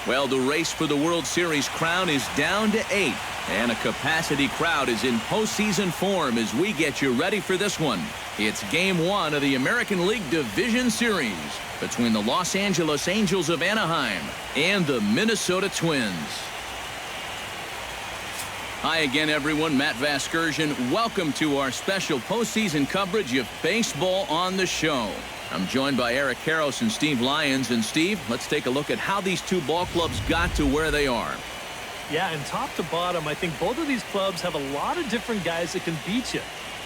Well, the race for the World Series crown is down to 8, and a capacity crowd is in postseason form as we get you ready for this one. It's Game 1 of the American League Division Series between the Los Angeles Angels of Anaheim and the Minnesota Twins. Hi again, everyone. Matt Vasgersian. Welcome to our special postseason coverage of baseball on the show. I'm joined by Eric Karros and Steve Lyons. And Steve, let's take a look at how these two ball clubs got to where they are. Yeah, and top to bottom, I think both of these clubs have a lot of different guys that can beat you.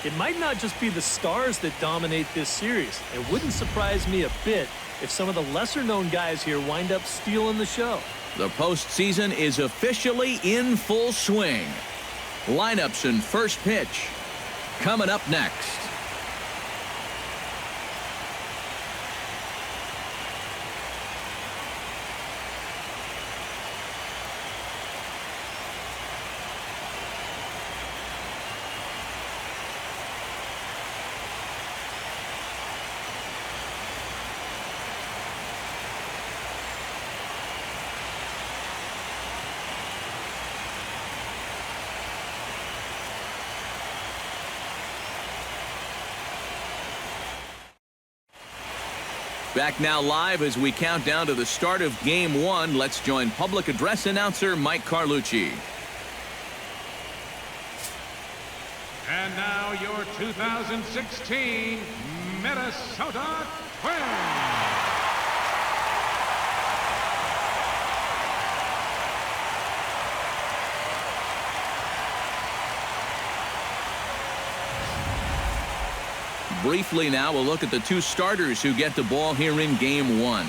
It might not just be the stars that dominate this series. It wouldn't surprise me a bit if some of the lesser-known guys here wind up stealing the show. The postseason is officially in full swing. Lineups and first pitch coming up next. Back now live as we count down to the start of Game 1. Let's join public address announcer Mike Carlucci. And now your 2016 Minnesota Twins. Briefly now, we'll look at the two starters who get the ball here in Game 1.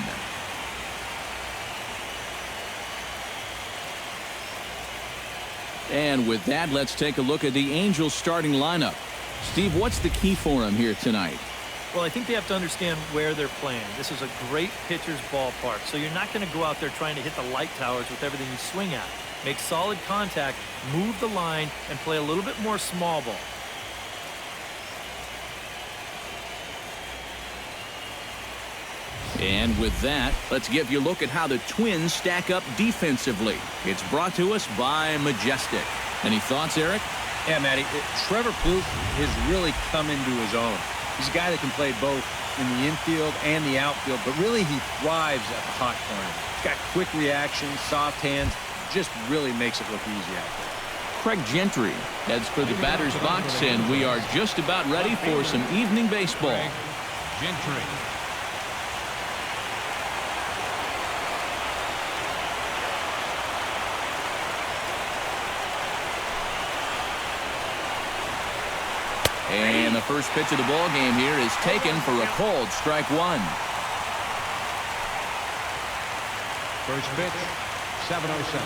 And with that, let's take a look at the Angels starting lineup. Steve, what's the key for them here tonight? Well, I think they have to understand where they're playing. This is a great pitcher's ballpark, so you're not going to go out there trying to hit the light towers with everything you swing at. Make solid contact, move the line, and play a little bit more small ball. And with that, let's give you a look at how the Twins stack up defensively. It's brought to us by Majestic. Any thoughts, Eric? Yeah, Matty. Trevor Plouffe has really come into his own. He's a guy that can play both in the infield and the outfield, but really he thrives at the hot corner. He's got quick reactions, soft hands, just really makes it look easy out there. Craig Gentry heads for the batter's box, and we are just about ready for some evening baseball. Gentry. And the first pitch of the ball game here is taken for a called strike one. First pitch, 707.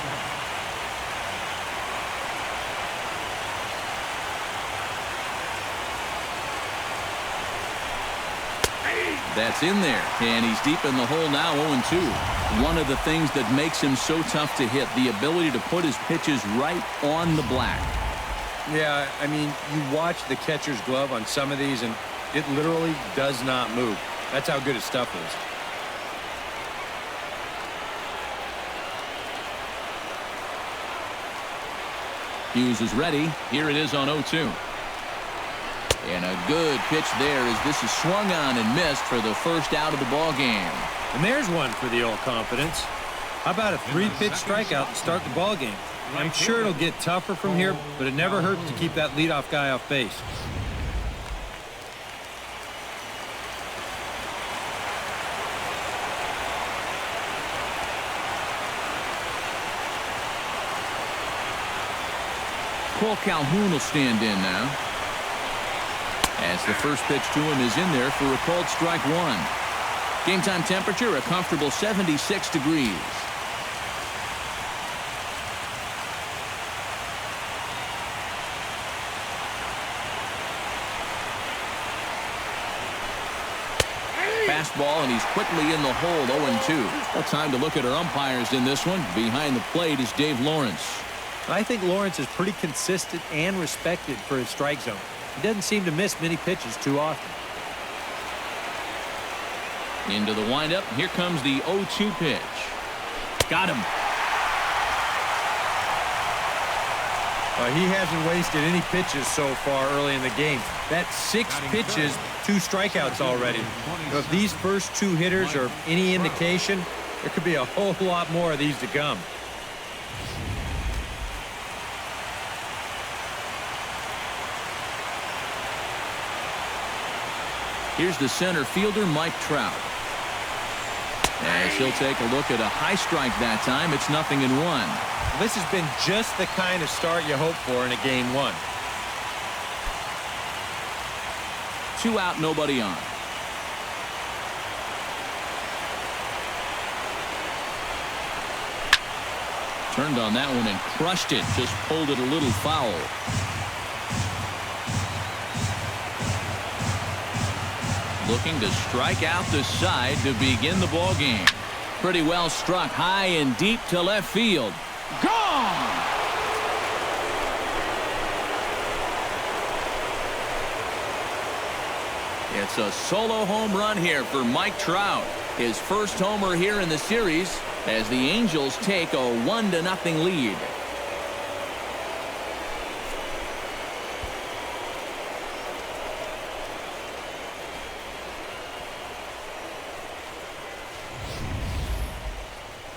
That's in there, and he's deep in the hole now, 0-2. One of the things that makes him so tough to hit, the ability to put his pitches right on the black. Yeah, I mean, you watch the catcher's glove on some of these, and it literally does not move. That's how good his stuff is. Hughes is ready. Here it is on 0-2. And a good pitch there as this is swung on and missed for the first out of the ball game. And there's one for the old confidence. How about a 3-pitch strikeout to start the ball game? I'm sure it'll get tougher from here, but it never hurts to keep that leadoff guy off base. Cole Calhoun will stand in now. As the first pitch to him is in there for a called strike one. Game time temperature, a comfortable 76 degrees. Fastball, and he's quickly in the hole, 0-2. Well, time to look at our umpires in this one. Behind the plate is Dave Lawrence. I think Lawrence is pretty consistent and respected for his strike zone. He doesn't seem to miss many pitches too often. Into the windup. Here comes the 0-2 pitch. Got him. He hasn't wasted any pitches so far early in the game. That's 6 pitches, 2 strikeouts already. So if these first 2 hitters are any indication, there could be a whole lot more of these to come. Here's the center fielder, Mike Trout. As he'll take a look at a high strike that time. It's 0-1. This has been just the kind of start you hope for in a game 1. 2 out, nobody on. Turned on that one and crushed it. Just pulled it a little foul. Looking to strike out the side to begin the ball game. Pretty well struck high and deep to left field. Gone! It's a solo home run here for Mike Trout. His first homer here in the series as the Angels take a 1-0 lead.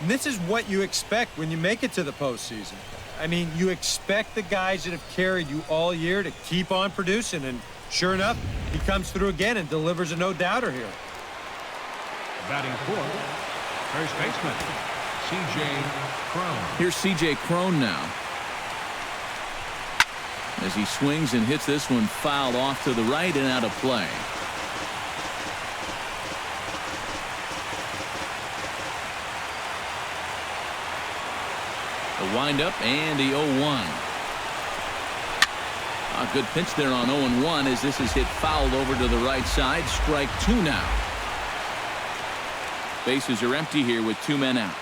And this is what you expect when you make it to the postseason. I mean, you expect the guys that have carried you all year to keep on producing, and sure enough, he comes through again and delivers a no-doubter here. Batting fourth, first baseman, C.J. Cron. Here's C.J. Cron now. As he swings and hits this one foul off to the right and out of play. The windup and the 0-1. A good pitch there on 0-1 as this is hit fouled over to the right side. Strike 2 now. Bases are empty here with 2 men out.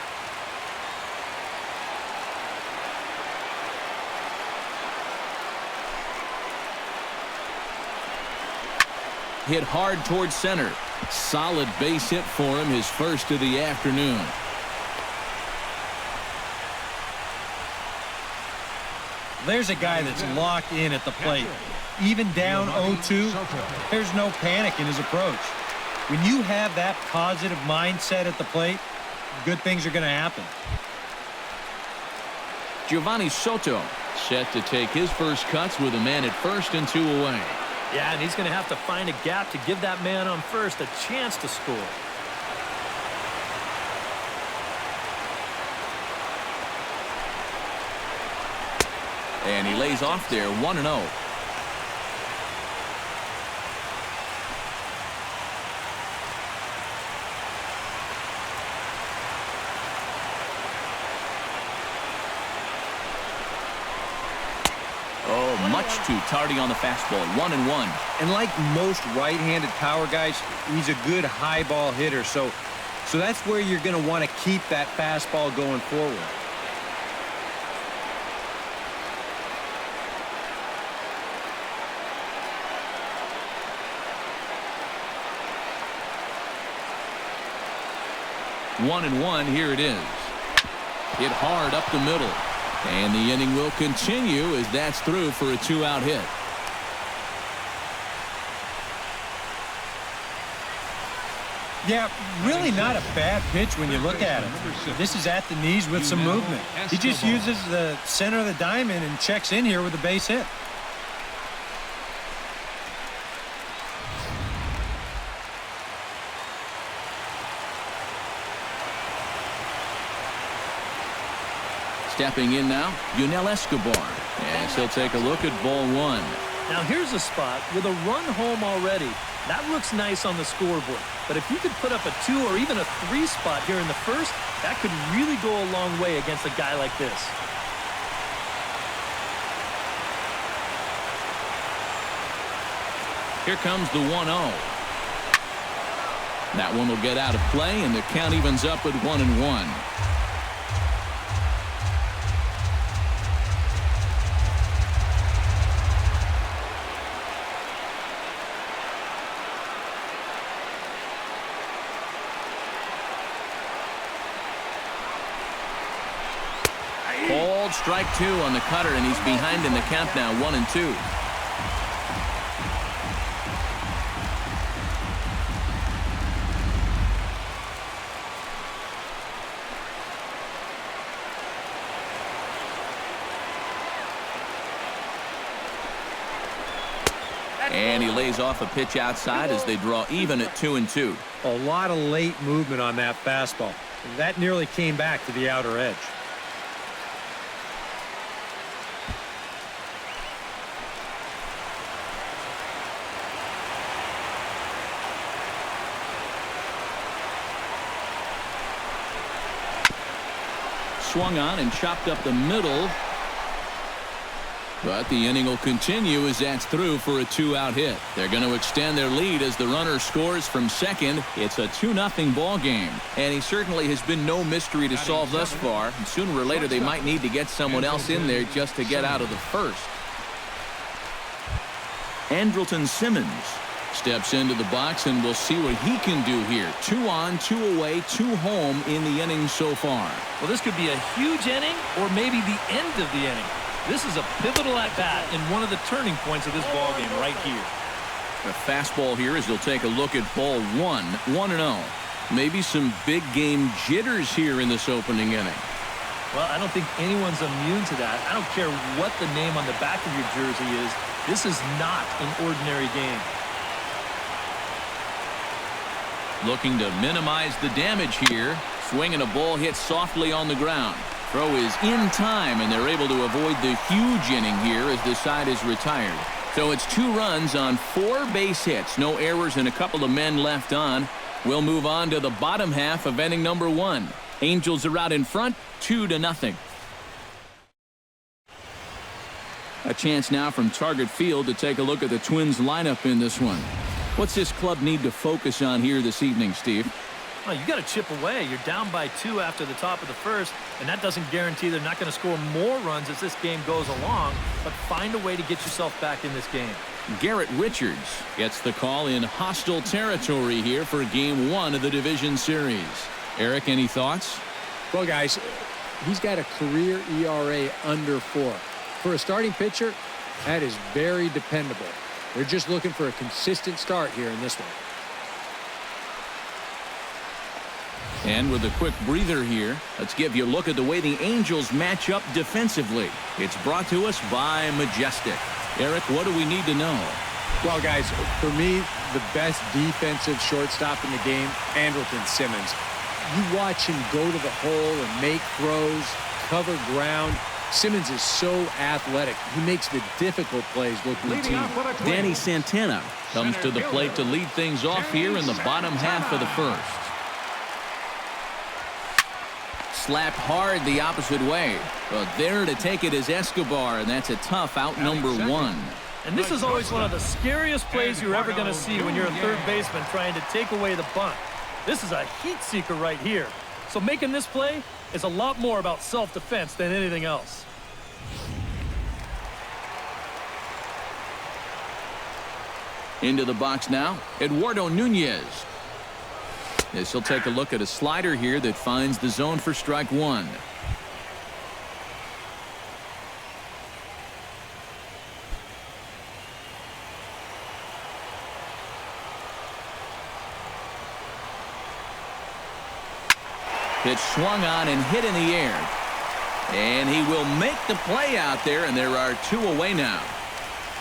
Hit hard towards center. Solid base hit for him, his first of the afternoon. There's a guy that's locked in at the plate. Even down 0-2, there's no panic in his approach. When you have that positive mindset at the plate, good things are going to happen. Giovanni Soto set to take his first cuts with a man at first and 2 away. Yeah, and he's going to have to find a gap to give that man on first a chance to score. And he lays off there, 1-0. Oh, much too tardy on the fastball, 1-1. And like most right-handed power guys, he's a good high ball hitter. So that's where you're going to want to keep that fastball going forward. One and one, here it is. Hit hard up the middle. And the inning will continue as that's through for a 2-out hit. Yeah, really not a bad pitch when you look at it. This is at the knees with some movement. He just uses the center of the diamond and checks in here with a base hit. Stepping in now, Yunel Escobar. As he'll take a look at ball 1. Now here's a spot with a run home already. That looks nice on the scoreboard. But if you could put up a 2 or even a 3 spot here in the first, that could really go a long way against a guy like this. Here comes the 1-0. That one will get out of play, and the count evens up at 1-1. called strike 2 on the cutter, and he's behind in the count now, 1-2. And he lays off a pitch outside as they draw even at 2-2. A lot of late movement on that fastball. That nearly came back to the outer edge. Swung on and chopped up the middle. But the inning will continue as that's through for a 2-out hit. They're going to extend their lead as the runner scores from second. It's a 2-0 ball game. And he certainly has been no mystery to solve thus far. And sooner or later they might need to get someone else in there just to get out of the first. Andrelton Simmons steps into the box, and we'll see what he can do here. 2 on, 2 away, 2 home in the inning so far. Well, this could be a huge inning or maybe the end of the inning. This is a pivotal at-bat and one of the turning points of this ballgame right here. The fastball here as they'll take a look at ball 1, 1-0. Maybe some big game jitters here in this opening inning. Well, I don't think anyone's immune to that. I don't care what the name on the back of your jersey is. This is not an ordinary game. Looking to minimize the damage here. Swinging a ball hit softly on the ground. Throw is in time, and they're able to avoid the huge inning here as the side is retired. So it's 2 runs on 4 base hits. No errors and a couple of men left on. We'll move on to the bottom half of inning number 1. Angels are out in front, 2-0. A chance now from Target Field to take a look at the Twins lineup in this one. What's this club need to focus on here this evening, Steve? Well, you got to chip away. You're down by 2 after the top of the first, and that doesn't guarantee they're not going to score more runs as this game goes along, but find a way to get yourself back in this game. Garrett Richards gets the call in hostile territory here for Game 1 of the Division Series. Eric, any thoughts? Well, guys, he's got a career ERA under 4. For a starting pitcher, that is very dependable. They're just looking for a consistent start here in this one. And with a quick breather here, let's give you a look at the way the Angels match up defensively. It's brought to us by Majestic. Eric, what do we need to know? Well, guys, for me, the best defensive shortstop in the game, Andrelton Simmons. You watch him go to the hole and make throws, cover ground. Simmons is so athletic. He makes the difficult plays look routine. Danny Santana comes to the plate to lead things off here in the bottom half of the first. Slapped hard the opposite way. But there to take it is Escobar, and that's a tough out number 1. And this is always one of the scariest plays you're ever going to see when you're a third baseman trying to take away the bunt. This is a heat seeker right here. So making this play is a lot more about self-defense than anything else. Into the box now, Eduardo Nunez. This will take a look at a slider here that finds the zone for strike 1. Pitch swung on and hit in the air. And he will make the play out there, and there are 2 away now.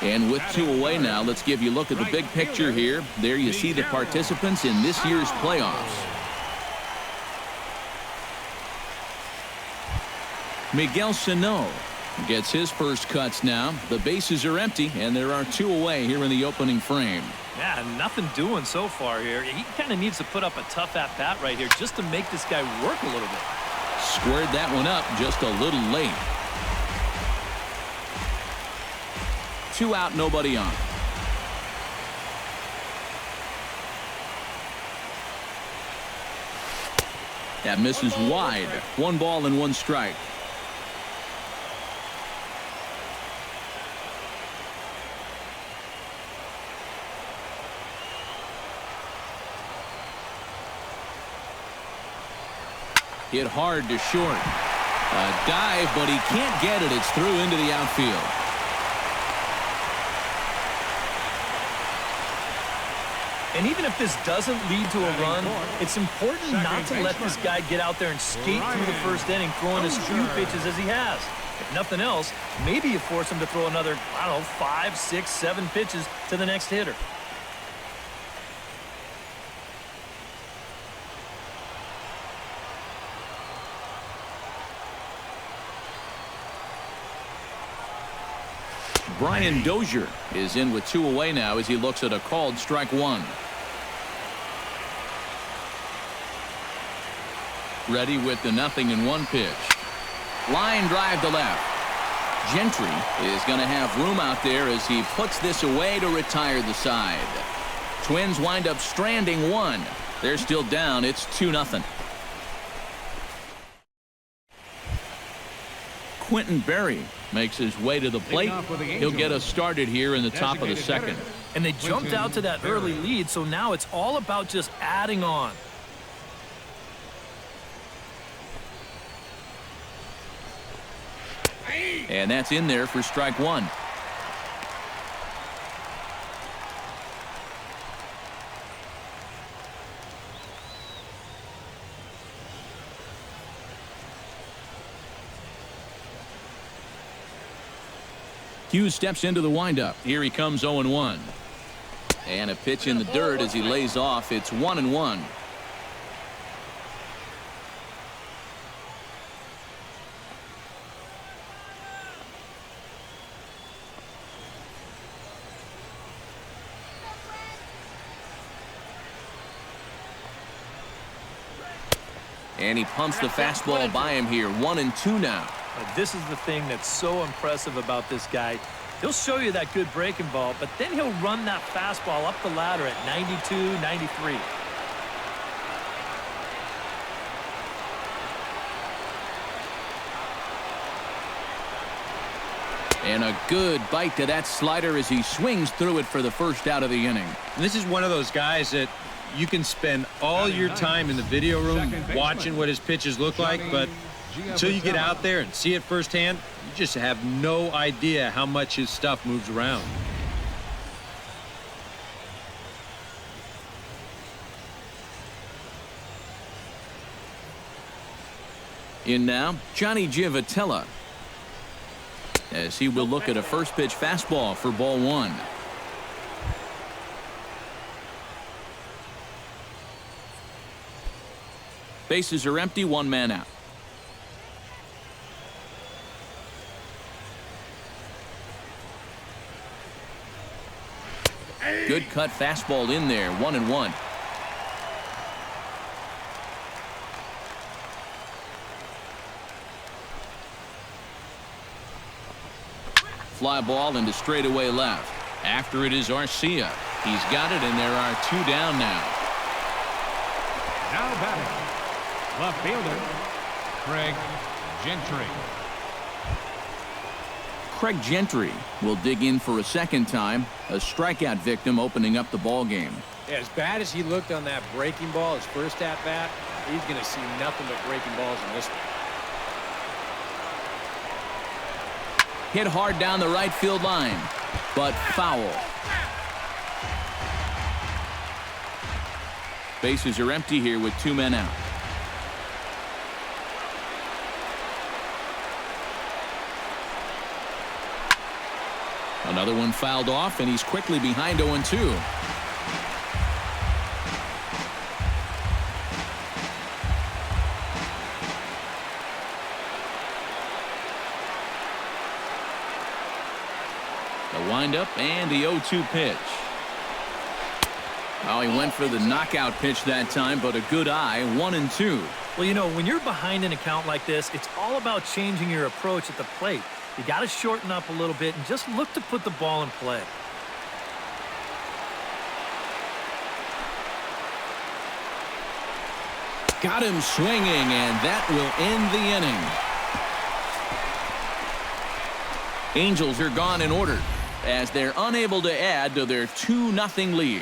And with 2 away now, let's give you a look at the big picture here. There you see the participants in this year's playoffs. Miguel Sano gets his first cuts now. The bases are empty, and there are 2 away here in the opening frame. Yeah, nothing doing so far here. He kind of needs to put up a tough at-bat right here just to make this guy work a little bit. Squared that one up just a little late. 2 out, nobody on. That misses wide. 1 ball and 1 strike. Hit hard to short. A dive, but he can't get it. It's through into the outfield. And even if this doesn't lead to a run, it's important not to let this guy get out there and skate through the first inning, throwing as few pitches as he has. If nothing else, maybe you force him to throw another, I don't know, 5, 6, 7 pitches to the next hitter. Brian Dozier is in with 2 away now as he looks at a called strike 1. Ready with the 0-1 pitch. Line drive to left. Gentry is going to have room out there as he puts this away to retire the side. Twins wind up stranding 1. They're still down. It's 2-0. Quentin Berry makes his way to the plate. He'll get us started here in the top of the second. And they jumped out to that early lead, so now it's all about just adding on. And that's in there for strike 1. Hughes steps into the windup. Here he comes 0-1. And a pitch in the dirt as he lays off. It's 1-1. And he pumps the fastball by him here. 1-2 now. This is the thing that's so impressive about this guy. He'll show you that good breaking ball, but then he'll run that fastball up the ladder at 92, 93. And a good bite to that slider as he swings through it for the first out of the inning. And this is one of those guys that you can spend all your time in the video room watching what his pitches look like, but until you get out there and see it firsthand, you just have no idea how much his stuff moves around. In now, Johnny Giavotella, as he will look at a first pitch fastball for ball 1. Bases are empty, 1 man out. Good cut fastball in there, 1-1. Fly ball into straightaway left. After it is Arcia. He's got it, and there are 2 down now. Now batting, left fielder, Craig Gentry. Craig Gentry will dig in for a second time. A strikeout victim opening up the ball game. Yeah, as bad as he looked on that breaking ball, his first at bat, he's going to see nothing but breaking balls in this one. Hit hard down the right field line, but foul. Bases are empty here with 2 men out. Another one fouled off, and he's quickly behind 0-2. The windup and the 0-2 pitch. Oh, he went for the knockout pitch that time, but a good eye, 1-2. Well, you know, when you're behind an account like this, it's all about changing your approach at the plate. You got to shorten up a little bit and just look to put the ball in play. Got him swinging, and that will end the inning. Angels are gone in order as they're unable to add to their 2-0 lead.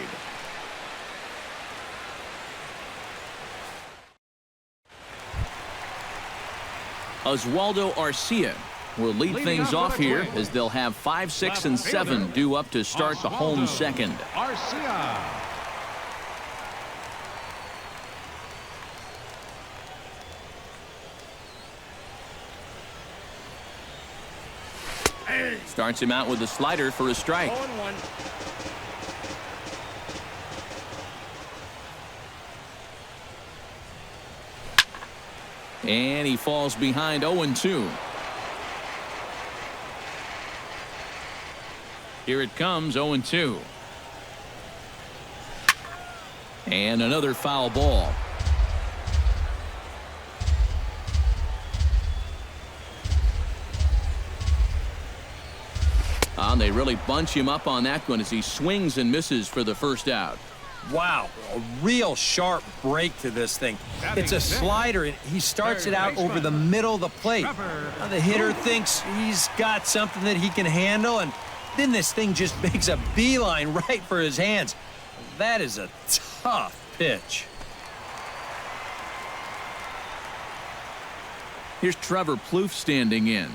Oswaldo Arcia will lead things off here as they'll have 5, 6, and 7 due up to start the home second. Arcia. Starts him out with a slider for a strike. 0-1. And he falls behind 0-2. Here it comes, 0-2. And another foul ball. They really bunch him up on that one as he swings and misses for the first out. Wow, a real sharp break to this thing. It's a slider, and he starts it out over the middle of the plate. Now the hitter thinks he's got something that he can handle, and then this thing just makes a beeline right for his hands. That is a tough pitch. Here's Trevor Plouffe standing in,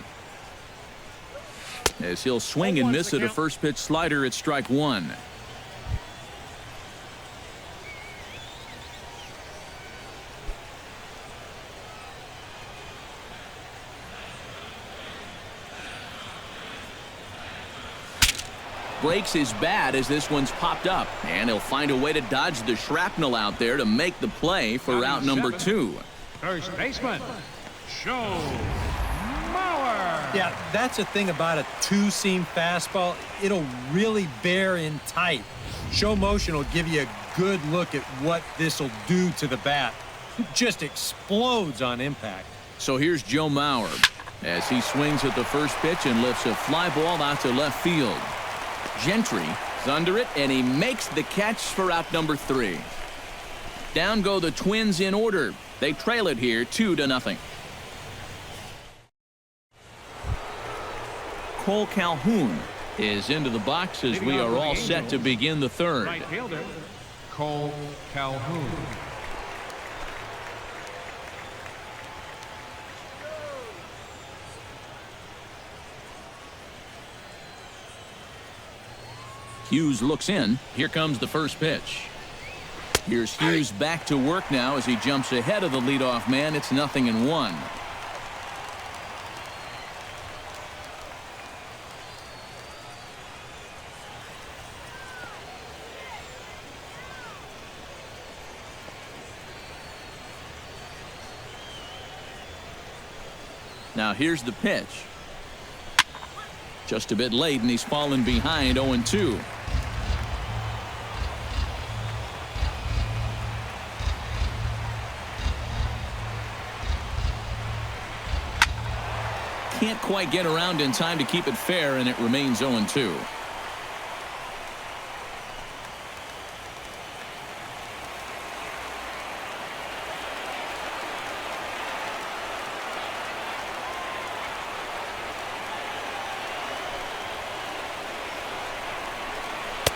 as he'll swing and miss at a first pitch slider at strike 1. Breaks his bat as this one's popped up, and he'll find a way to dodge the shrapnel out there to make the play for out number 2. First baseman, Joe. Yeah, that's the thing about a two-seam fastball. It'll really bear in tight. Show motion will give you a good look at what this will do to the bat. It just explodes on impact. So here's Joe Mauer as he swings at the first pitch and lifts a fly ball out to left field. Gentry is under it, and he makes the catch for out number 3. Down go the Twins in order. They trail it here 2-0. Cole Calhoun is into the box as we are all set to begin the third. Right fielder, Cole Calhoun. Hughes looks in. Here comes the first pitch. Here's Hughes back to work now as he jumps ahead of the leadoff man. It's 0-1. Now here's the pitch. Just a bit late, and he's fallen behind 0-2. Can't quite get around in time to keep it fair, and it remains 0-2.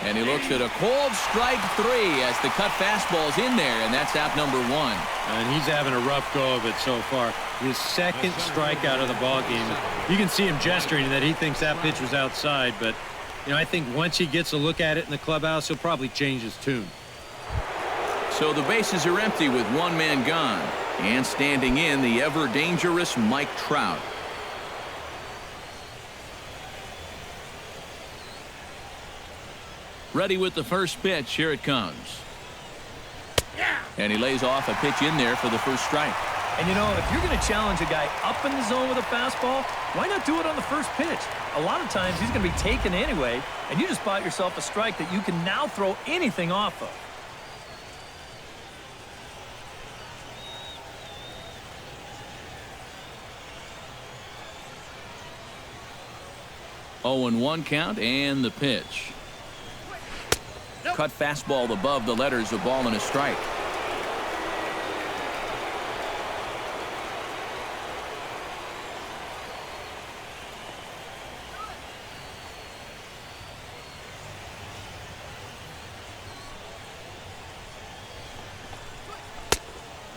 And he looks at a cold strike 3 as the cut fastball's in there, and that's out number 1. And he's having a rough go of it so far. His second strikeout of the ball game. You can see him gesturing that he thinks that pitch was outside, but you know, I think once he gets a look at it in the clubhouse, he'll probably change his tune. So the bases are empty with one man gone, and standing in the ever dangerous Mike Trout. Ready with the first pitch. Here it comes. And he lays off a pitch in there for the first strike. And you know, if you're going to challenge a guy up in the zone with a fastball, why not do it on the first pitch? A lot of times he's going to be taken anyway, and you just bought yourself a strike that you can now throw anything off of. Oh, and 1 count, and the pitch. Cut fastball above the letters, a ball and a strike.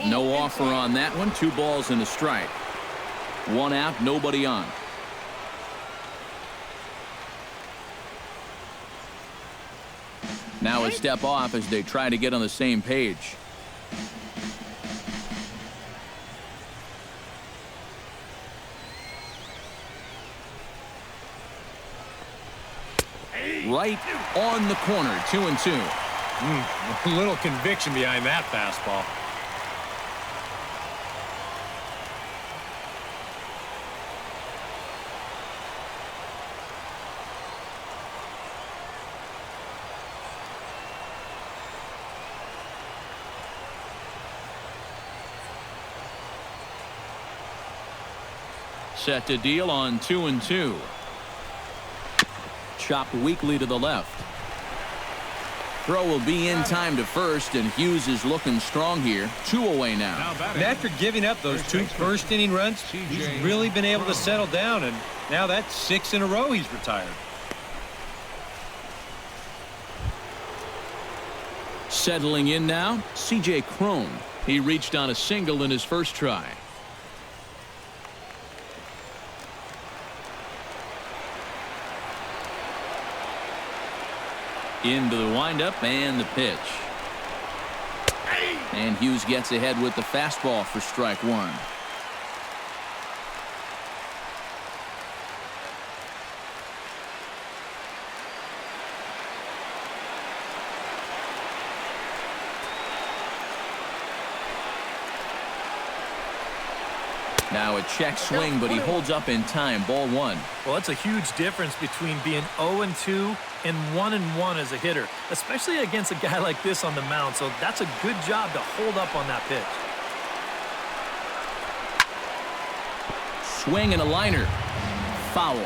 No offer on that one. 2 balls and a strike. 1 out, nobody on. Now a step off as they try to get on the same page. Right on the corner, 2-2. A little conviction behind that fastball. Set to deal on 2-2. Chopped weakly to the left. Throw will be in time to first, and Hughes is looking strong here. 2 away now. And after giving up those 2 first-inning runs, he's really been able to settle down, and now that's 6 in a row he's retired. Settling in now, C.J. Cron. He reached on a single in his first try. Into the windup and the pitch. And Hughes gets ahead with the fastball for strike 1. Now a check swing, but he holds up in time. Ball 1. Well, that's a huge difference between being 0-2 and 1-1 as a hitter, especially against a guy like this on the mound. So that's a good job to hold up on that pitch. Swing and a liner. Foul.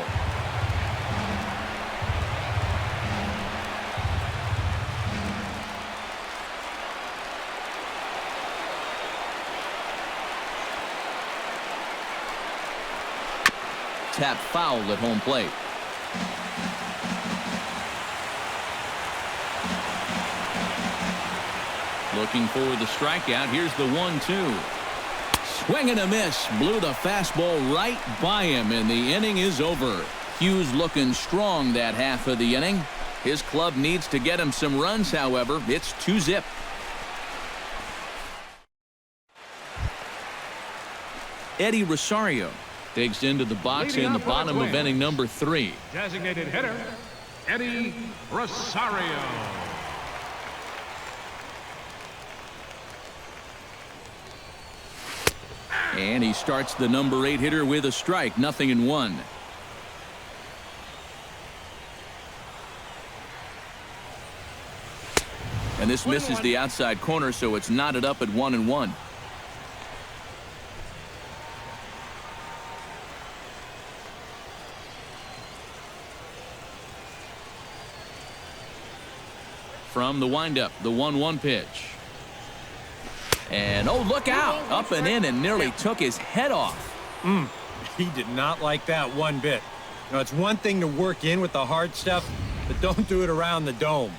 Tap foul at home plate. Looking for the strikeout. Here's the 1-2. Swing and a miss. Blew the fastball right by him, and the inning is over. Hughes looking strong that half of the inning. His club needs to get him some runs, however. It's 2-zip. Eddie Rosario digs into the box in the bottom of inning number 3. Designated hitter, Eddie Rosario. And he starts the number 8 hitter with a strike. 0-1. And this misses the outside corner, so it's knotted up at 1-1. From the windup, the 1-1 pitch. And, oh, look out. Up and in and nearly took his head off. He did not like that one bit. Now, it's one thing to work in with the hard stuff, but don't do it around the dome.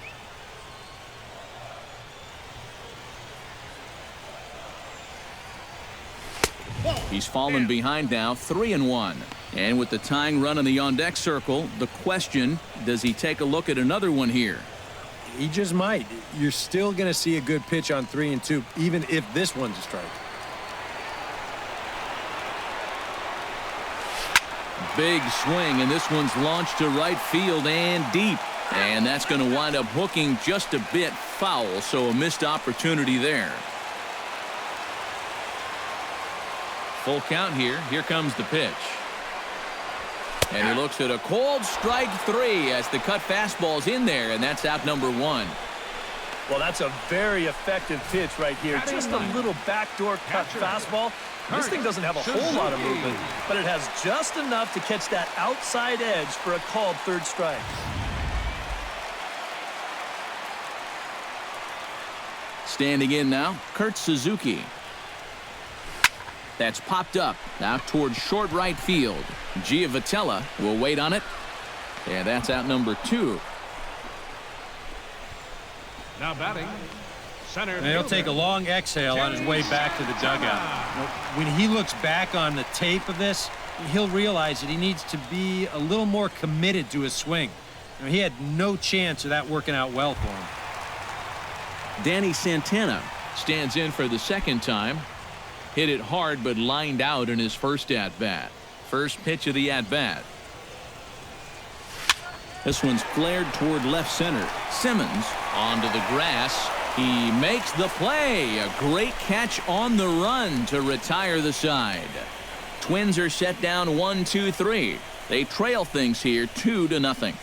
He's fallen behind now, 3-1. And with the tying run in the on-deck circle, the question, does he take a look at another one here? He just might. You're still going to see a good pitch on 3-2, even if this one's a strike. Big swing, and this one's launched to right field and deep. And that's going to wind up hooking just a bit foul, so a missed opportunity there. Full count here. Here comes the pitch. And he looks at a cold strike 3 as the cut fastball's in there, and that's out number 1. Well, that's a very effective pitch right here. Just a little backdoor cut fastball. This thing doesn't have a whole lot of movement, but it has just enough to catch that outside edge for a called third strike. Standing in now, Kurt Suzuki. That's popped up out towards short right field. Giavotella will wait on it. And that's out number 2. Now batting, center And he'll take a long exhale on his way back to the dugout. When he looks back on the tape of this, he'll realize that he needs to be a little more committed to his swing. He had no chance of that working out well for him. Danny Santana stands in for the second time. Hit it hard but lined out in his first at-bat. First pitch of the at-bat. This one's flared toward left center. Simmons onto the grass. He makes the play. A great catch on the run to retire the side. Twins are set down 1-2-3. They trail things here 2-0.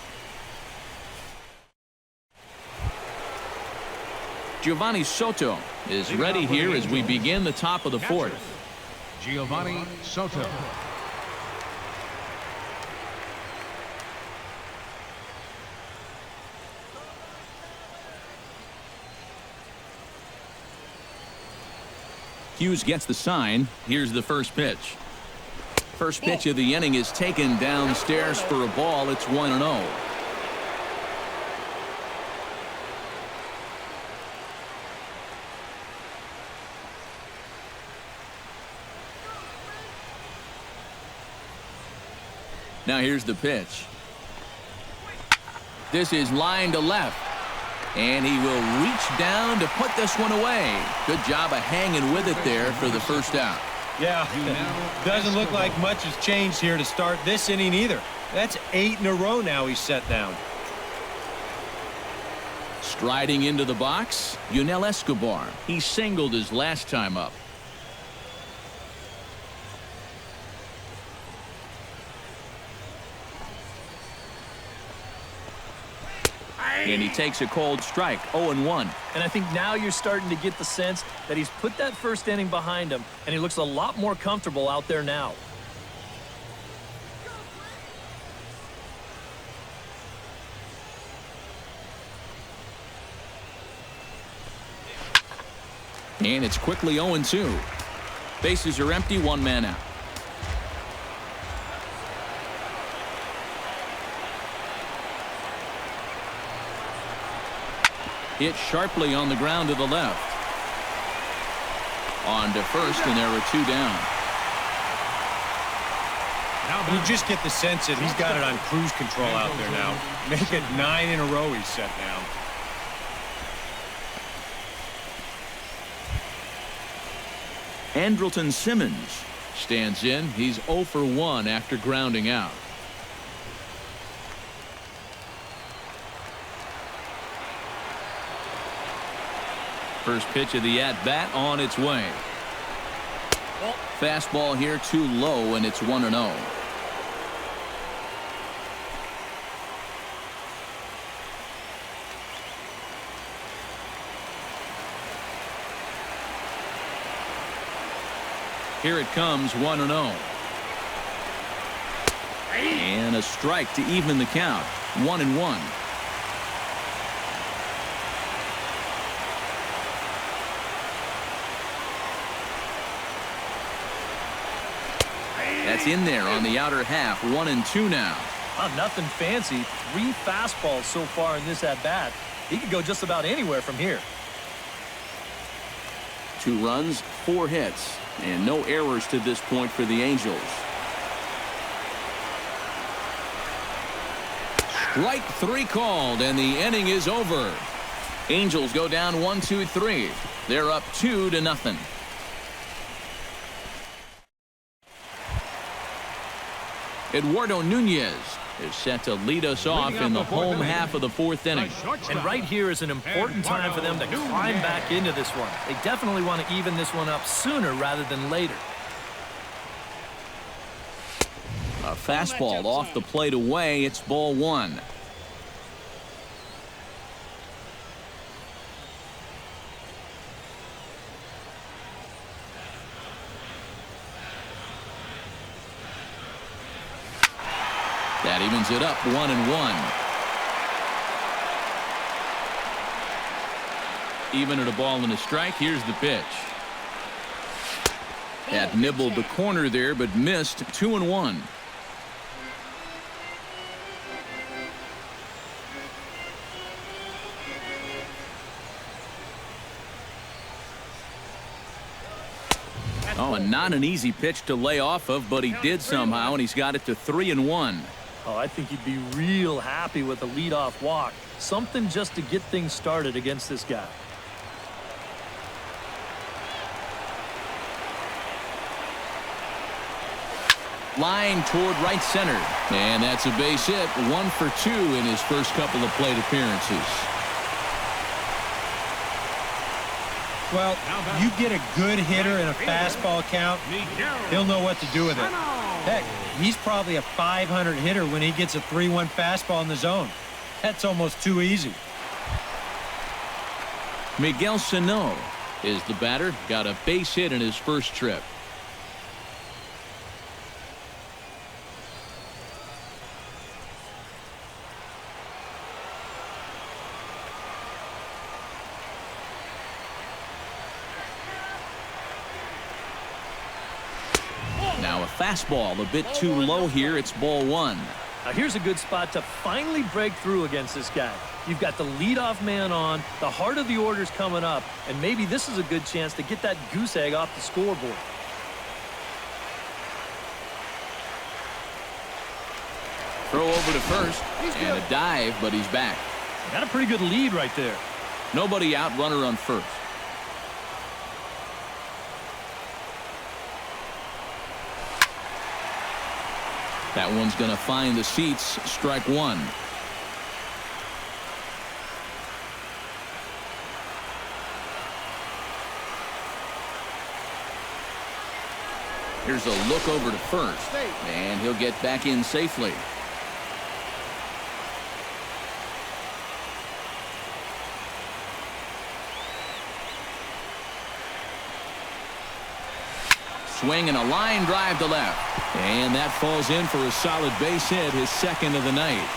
Giovanni Soto is ready here as we begin the top of the fourth. Giovanni Soto. Hughes gets the sign. Here's the first pitch. First pitch of the inning is taken downstairs for a ball. It's 1-0. Now here's the pitch. This is line to left. And he will reach down to put this one away. Good job of hanging with it there for the first out. Yeah, doesn't look like much has changed here to start this inning either. That's 8 in a row now he's set down. Striding into the box, Yunel Escobar. He singled his last time up. And he takes a cold strike, 0-1. And I think now you're starting to get the sense that he's put that first inning behind him, and he looks a lot more comfortable out there now. And it's quickly 0-2. Bases are empty, one man out. Hit sharply on the ground to the left. On to first, and there are two down. You just get the sense that he's got it on cruise control out there now. Make it 9 in a row he's set down. Andrelton Simmons stands in. He's 0 for 1 after grounding out. First pitch of the at-bat on its way. Fastball here too low, and it's 1-0. Here it comes, 1-0. And a strike to even the count, 1-1. That's in there on the outer half, 1-2 now. Nothing fancy. 3 fastballs so far in this at-bat. He could go just about anywhere from here. 2 runs, 4 hits, and no errors to this point for the Angels. Strike 3 called, and the inning is over. Angels go down 1-2-3. They're up 2-0. Eduardo Nunez is set to lead us off in the home half of the 4th inning. And right here is an important time for them to climb back into this one. They definitely want to even this one up sooner rather than later. A fastball off the plate away. It's ball 1. That evens it up, 1-1. Even at a ball and a strike. Here's the pitch. That nibbled the corner there, but missed. 2-1. Oh, and not an easy pitch to lay off of, but he did somehow, and he's got it to 3-1. Oh, I think he'd be real happy with a leadoff walk. Something just to get things started against this guy. Line toward right center. And that's a base hit. 1 for 2 in his first couple of plate appearances. Well, you get a good hitter in a fastball count, he'll know what to do with it. Heck, he's probably a .500 hitter when he gets a 3-1 fastball in the zone. That's almost too easy. Miguel Sano is the batter. Got a base hit in his first trip. Now a fastball a bit too low here. It's ball 1. Now here's a good spot to finally break through against this guy. You've got the leadoff man on, the heart of the order's coming up, and maybe this is a good chance to get that goose egg off the scoreboard. Throw over to first, and a dive, but he's back. Got a pretty good lead right there. Nobody out, runner on first. That one's going to find the seats. Strike 1. Here's a look over to first, and he'll get back in safely. Swing and a line drive to left. And that falls in for a solid base hit, his second of the night.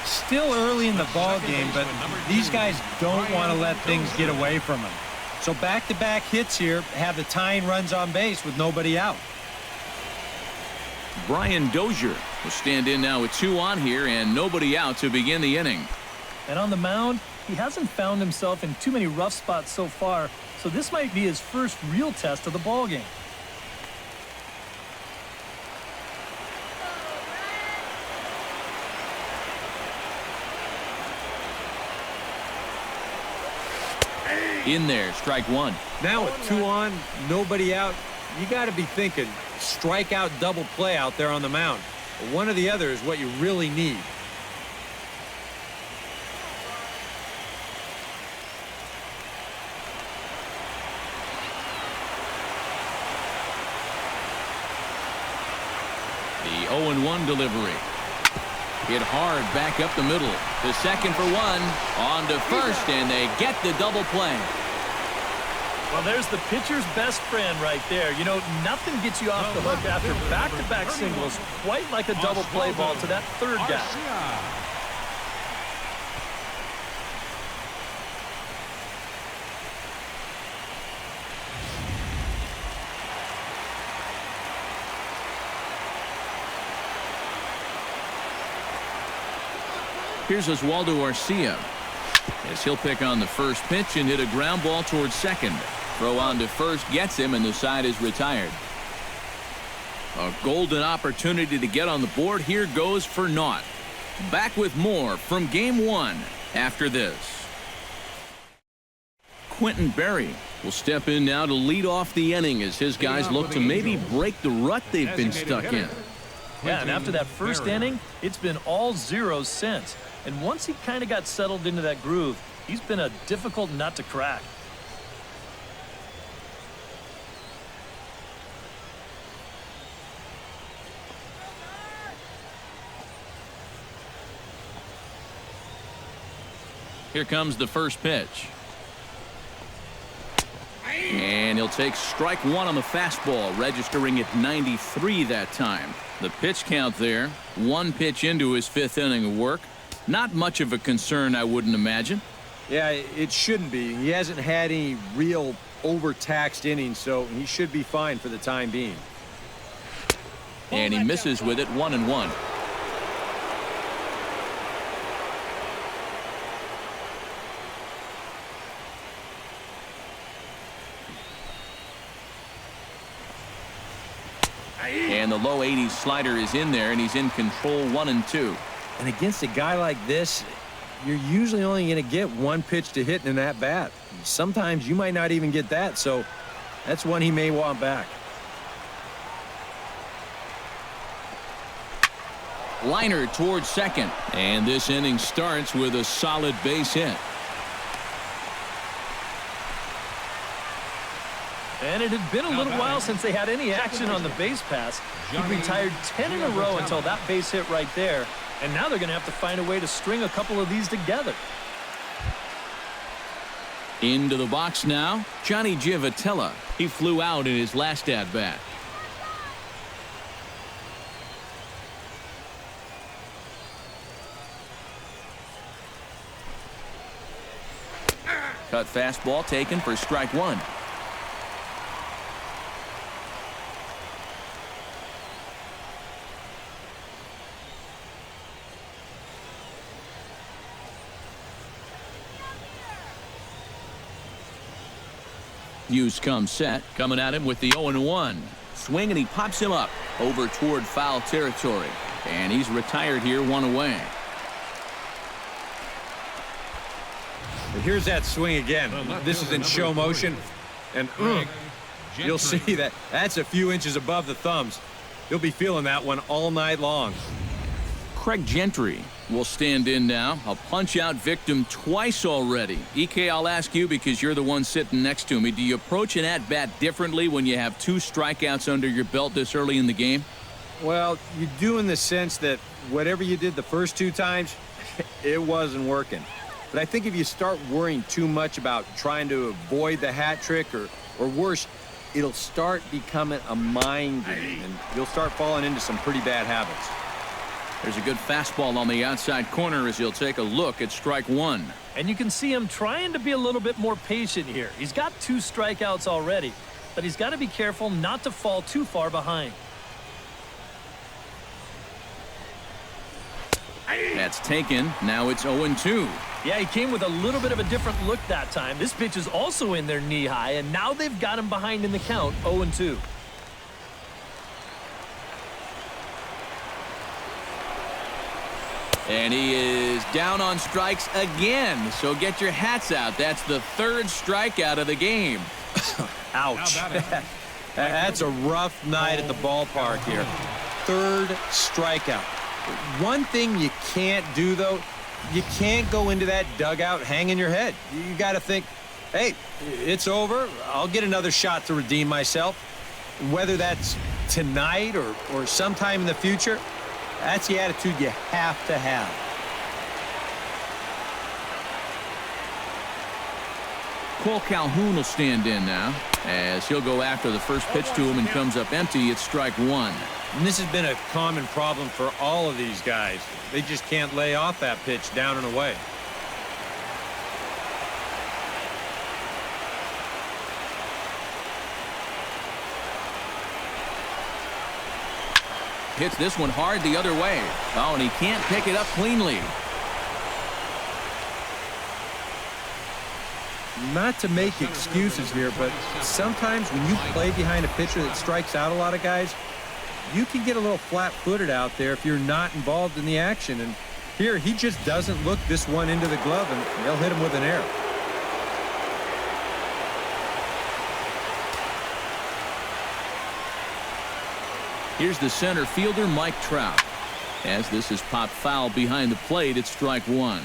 Still early in the ball game, but these guys don't want to let things get away from them. So back-to-back hits here have the tying runs on base with nobody out. Brian Dozier will stand in now with 2 on here and nobody out to begin the inning. And on the mound, he hasn't found himself in too many rough spots so far, so this might be his first real test of the ballgame. In there, strike 1. Now with 2 on, nobody out, you got to be thinking strikeout double play out there on the mound. One or the other is what you really need. The 0-1 delivery. Hit hard back up the middle. To second for 1. On to first, and they get the double play. Well, there's the pitcher's best friend right there. You know, nothing gets you off the hook after back-to-back singles, quite like a double play ball to that third guy. Here's Oswaldo Arcia, as he'll pick on the first pitch and hit a ground ball towards second. Throw on to first gets him, and the side is retired. A golden opportunity to get on the board here goes for naught. Back with more from Game 1 after this. Quentin Berry will step in now to lead off the inning as his guys look to maybe break the rut they've been stuck in. Yeah, and after that first inning, it's been all zeros since. And once he kind of got settled into that groove, he's been a difficult nut to crack. Here comes the first pitch. And he'll take strike 1 on the fastball, registering at 93 that time. The pitch count there, 1 pitch into his 5th inning of work. Not much of a concern, I wouldn't imagine. Yeah, it shouldn't be. He hasn't had any real overtaxed innings, so he should be fine for the time being. And he misses with it, 1-1. And the low 80s slider is in there, and he's in control 1-2. And against a guy like this, you're usually only going to get one pitch to hit in that bat. Sometimes you might not even get that, so that's one he may want back. Liner towards second. And this inning starts with a solid base hit. And it had been a little while since they had any action on the base pass. He retired 10 in a row until that base hit right there. And now they're going to have to find a way to string a couple of these together. Into the box now, Johnny Giavotella. He flew out in his last at-bat. Cut fastball taken for strike one. Hughes comes set, coming at him with the 0-1. Swing, and he pops him up over toward foul territory. And he's retired here, one away. But here's that swing again. This is in show motion. And you'll see that that's a few inches above the thumbs. You'll be feeling that one all night long. Craig Gentry will stand in now. A punch-out victim twice already. EK, I'll ask you because you're the one sitting next to me. Do you approach an at-bat differently when you have two strikeouts under your belt this early in the game? Well, you do in the sense that whatever you did the first two times, it wasn't working. But I think if you start worrying too much about trying to avoid the hat trick or worse, it'll start becoming a mind game, and you'll start falling into some pretty bad habits. There's a good fastball on the outside corner as he'll take a look at strike one. And you can see him trying to be a little bit more patient here. He's got 2 strikeouts already, but he's got to be careful not to fall too far behind. That's taken. Now it's 0-2. Yeah, he came with a little bit of a different look that time. This pitch is also in there knee high, and now they've got him behind in the count, 0-2. And he is down on strikes again. So get your hats out. That's the 3rd strikeout of the game. Ouch. That's a rough night at the ballpark here. 3rd strikeout. One thing you can't do, though, you can't go into that dugout hanging your head. You got to think, hey, it's over. I'll get another shot to redeem myself. Whether that's tonight or sometime in the future, that's the attitude you have to have. Cole Calhoun will stand in now as he'll go after the first pitch to him and comes up empty. It's strike one. And this has been a common problem for all of these guys. They just can't lay off that pitch down and away. Hits this one hard the other way. Oh, and he can't pick it up cleanly. Not to make excuses here, but sometimes when you play behind a pitcher that strikes out a lot of guys, you can get a little flat-footed out there if you're not involved in the action. And here, he just doesn't look this one into the glove, and they'll hit him with an error. Here's the center fielder, Mike Trout. As this is popped foul behind the plate, it's strike one.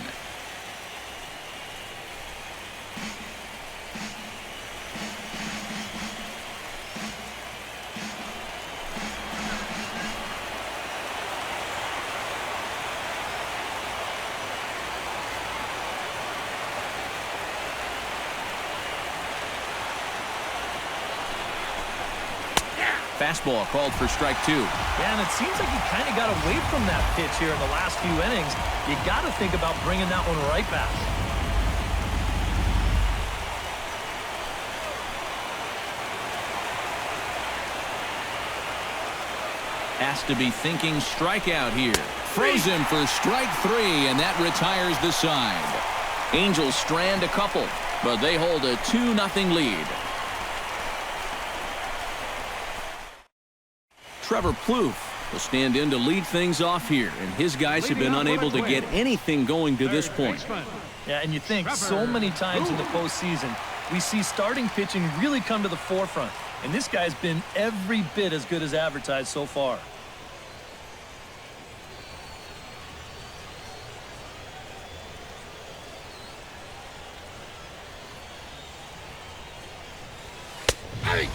Fastball called for strike two. Yeah, and it seems like he kind of got away from that pitch here in the last few innings. You got to think about bringing that one right back. Has to be thinking strikeout here. Throws him for strike three, and that retires the side. Angels strand a couple, but they hold a 2-0 lead. Trevor Plouffe will stand in to lead things off here, and his guys have been unable to get anything going to this point. Yeah, and you think so many times in the postseason, we see starting pitching really come to the forefront, and this guy's been every bit as good as advertised so far.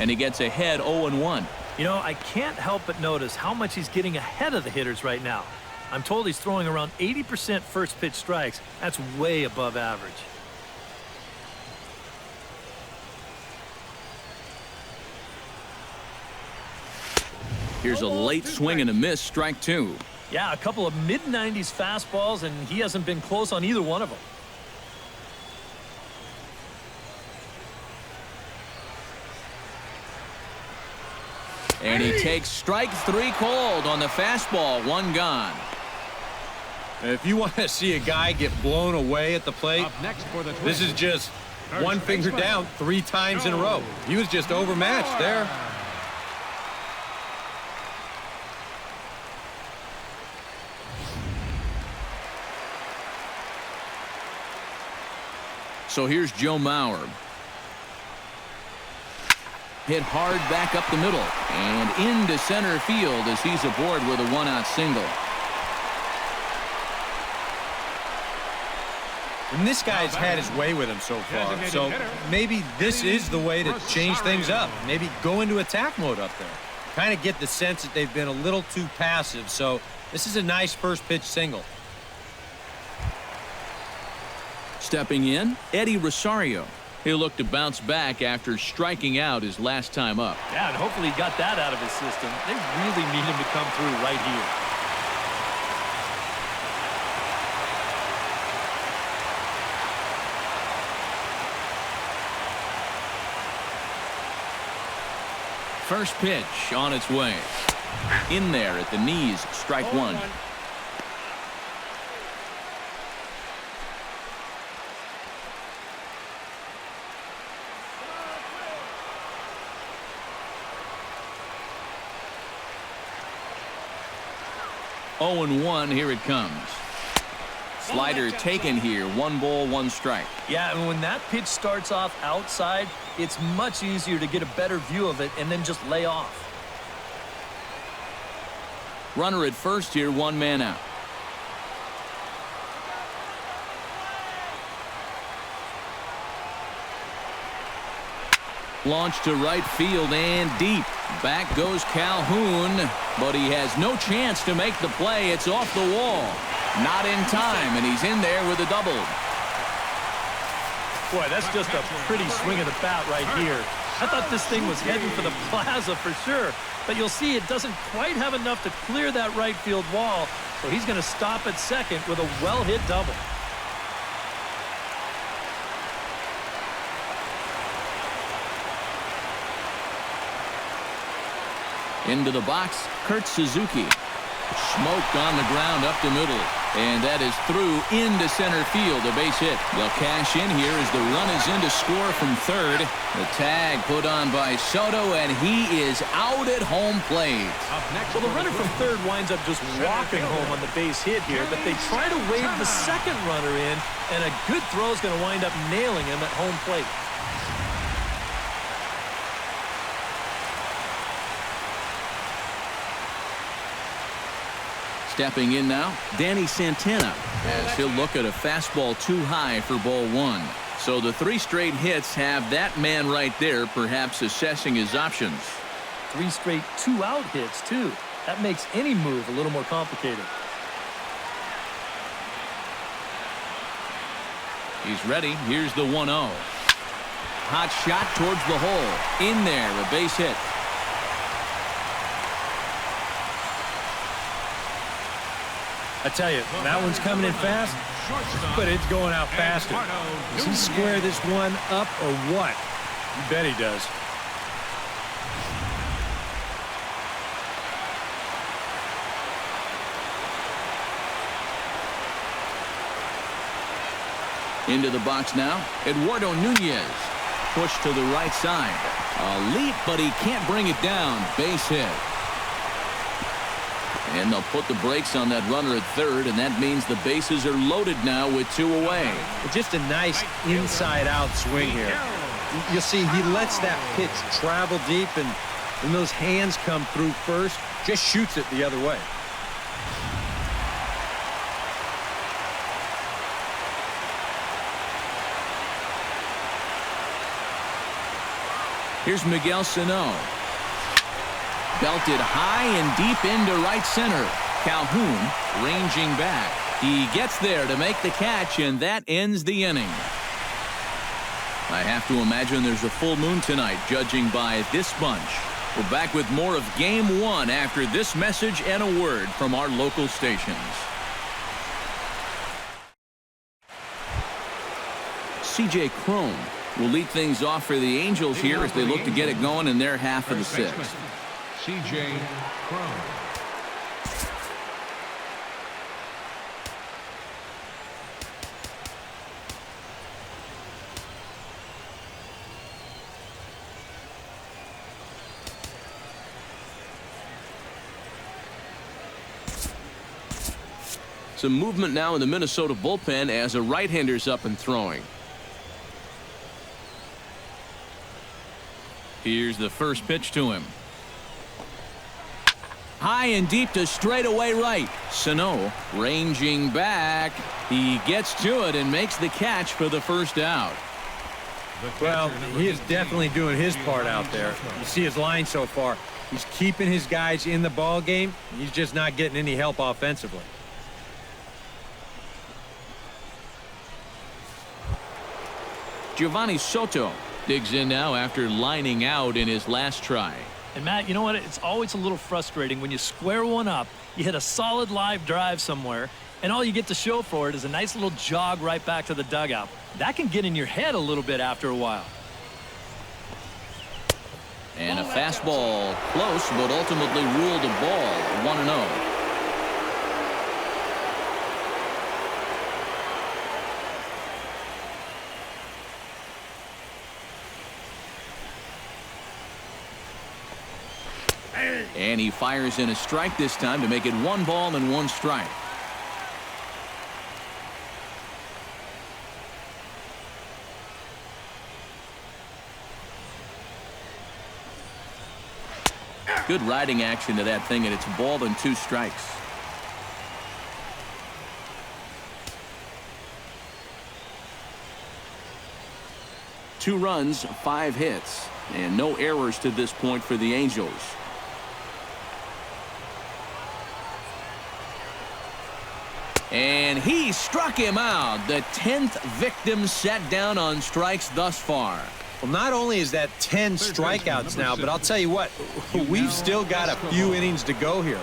And he gets ahead 0-1. You know, I can't help but notice how much he's getting ahead of the hitters right now. I'm told he's throwing around 80% first pitch strikes. That's way above average. Here's a late swing and a miss, strike 2. Yeah, a couple of mid-90s fastballs, and he hasn't been close on either one of them. And he takes strike 3 cold on the fastball. 1 gone. If you want to see a guy get blown away at the plate, Up next for the this is just one finger down 3 times in a row. He was just overmatched there. So here's Joe Mauer. Hit hard back up the middle and into center field as he's aboard with a 1-out single. And this guy's had his way with him so far. So maybe this is the way to change things up. Maybe go into attack mode up there. Kind of get the sense that they've been a little too passive. So this is a nice first pitch single. Stepping in, Eddie Rosario. He'll look to bounce back after striking out his last time up. Yeah, and hopefully he got that out of his system. They really need him to come through right here. First pitch on its way. In there at the knees, strike 1. Oh, and 1, here it comes. Slider taken here, 1 ball, 1 strike. Yeah, and when that pitch starts off outside, it's much easier to get a better view of it and then just lay off. Runner at first here, 1 man out. Launch to right field and deep. Back goes Calhoun, but he has no chance to make the play. It's off the wall. Not in time, and he's in there with a double. Boy, that's just a pretty swing of the bat right here. I thought this thing was heading for the plaza for sure, but you'll see it doesn't quite have enough to clear that right field wall, so he's going to stop at second with a well-hit double. Into the box, Kurt Suzuki. Smoked on the ground up the middle. And that is through into center field, a base hit. They'll cash in here as the run is in to score from third. The tag put on by Soto, and he is out at home plate. Well, the runner from third winds up just walking home on the base hit here, but they try to wave the second runner in, and a good throw is going to wind up nailing him at home plate. Stepping in now, Danny Santana, as he'll look at a fastball too high for ball 1. So the 3 straight hits have that man right there, perhaps assessing his options. 3 straight 2-out hits, too. That makes any move a little more complicated. He's ready. Here's the 1-0. Hot shot towards the hole. In there, a base hit. I tell you, that one's coming in fast, but it's going out faster. Does he square this one up or what? You bet he does. Into the box now, Eduardo Nunez. Push to the right side. A leap, but he can't bring it down. Base hit. And they'll put the brakes on that runner at third, and that means the bases are loaded now with 2 away. Just a nice inside-out swing here. You'll see he lets that pitch travel deep, and when those hands come through first, just shoots it the other way. Here's Miguel Sano. Belted high and deep into right center. Calhoun ranging back. He gets there to make the catch, and that ends the inning. I have to imagine there's a full moon tonight, judging by this bunch. We're back with more of Game 1 after this message and a word from our local stations. C.J. Cron will lead things off for the Angels here as they look to get it going in their half of the 6th. C.J. Cron. Some movement now in the Minnesota bullpen as a right-hander's up and throwing. Here's the first pitch to him. High and deep to straightaway right. Sano ranging back. He gets to it and makes the catch for the first out. Well, he is definitely doing his part out there. You see his line so far. He's keeping his guys in the ball game. He's just not getting any help offensively. Giovanni Soto digs in now after lining out in his last try. And Matt, you know what? It's always a little frustrating when you square one up, you hit a solid live drive somewhere, and all you get to show for it is a nice little jog right back to the dugout. That can get in your head a little bit after a while. And a fastball close, but ultimately ruled a ball. 1-0. And he fires in a strike this time to make it 1 ball and 1 strike. Good riding action to that thing, and it's a ball and 2 strikes. Two runs, 5 hits, and no errors to this point for the Angels. And he struck him out. The 10th victim set down on strikes thus far. Well, not only is that 10 strikeouts now, but I'll tell you what, we've still got a few innings to go here.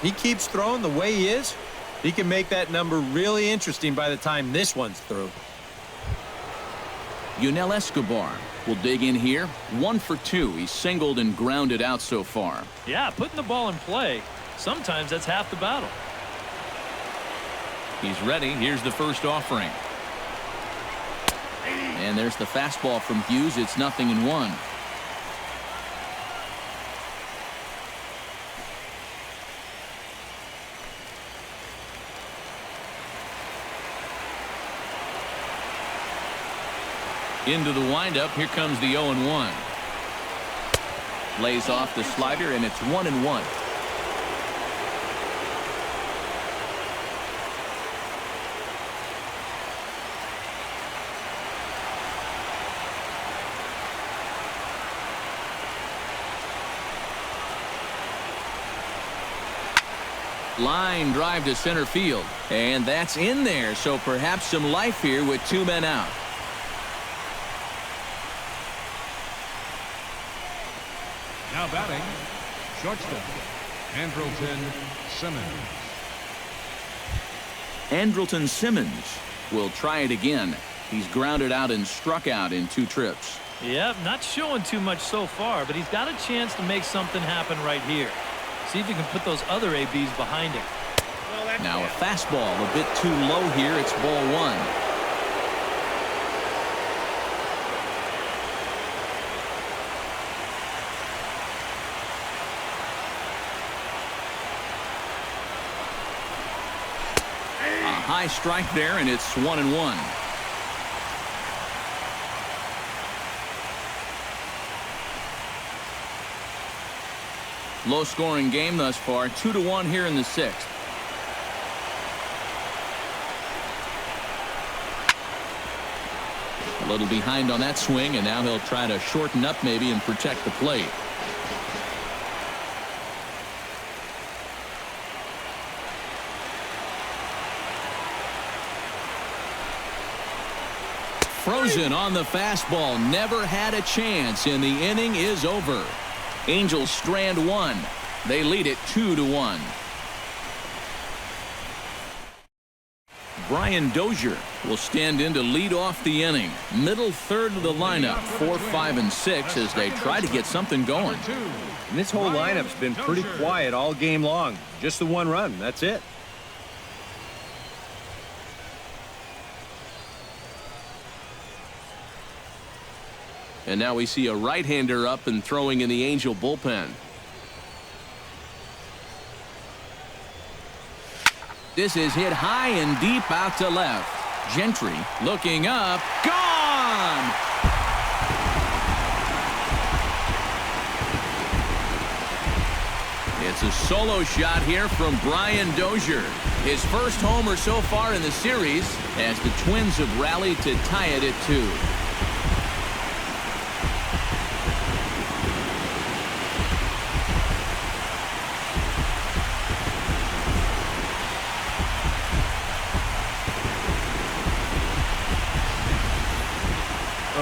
He keeps throwing the way he is. He can make that number really interesting by the time this one's through. Yunel Escobar will dig in here. 1 for 2. He's singled and grounded out so far. Yeah, putting the ball in play, sometimes that's half the battle. He's ready. Here's the first offering. And there's the fastball from Hughes. It's 0-1. Into the windup. Here comes the 0-1. Lays off the slider, and it's 1-1. Line drive to center field, and that's in there, so perhaps some life here with 2 men out. Now batting, shortstop, Andrelton Simmons. Andrelton Simmons will try it again. He's grounded out and struck out in 2 trips. Yep, not showing too much so far, but he's got a chance to make something happen right here. See if you can put those other ABs behind him. Now a fastball a bit too low here. It's ball 1. high strike there, and it's 1-1. Low-scoring game thus far, 2-1 here in the sixth. A little behind on that swing, and now he'll try to shorten up maybe and protect the plate. Frozen on the fastball. Never had a chance, and the inning is over. Angels strand one. They lead it 2-1. Brian Dozier will stand in to lead off the inning. Middle third of the lineup, 4, 5, and 6 as they try to get something going. And this whole lineup's been pretty quiet all game long. Just the one run. That's it. And now we see a right-hander up and throwing in the Angel bullpen. This is hit high and deep out to left. Gentry looking up. Gone! It's a solo shot here from Brian Dozier. His first homer so far in the series as the Twins have rallied to tie it at 2.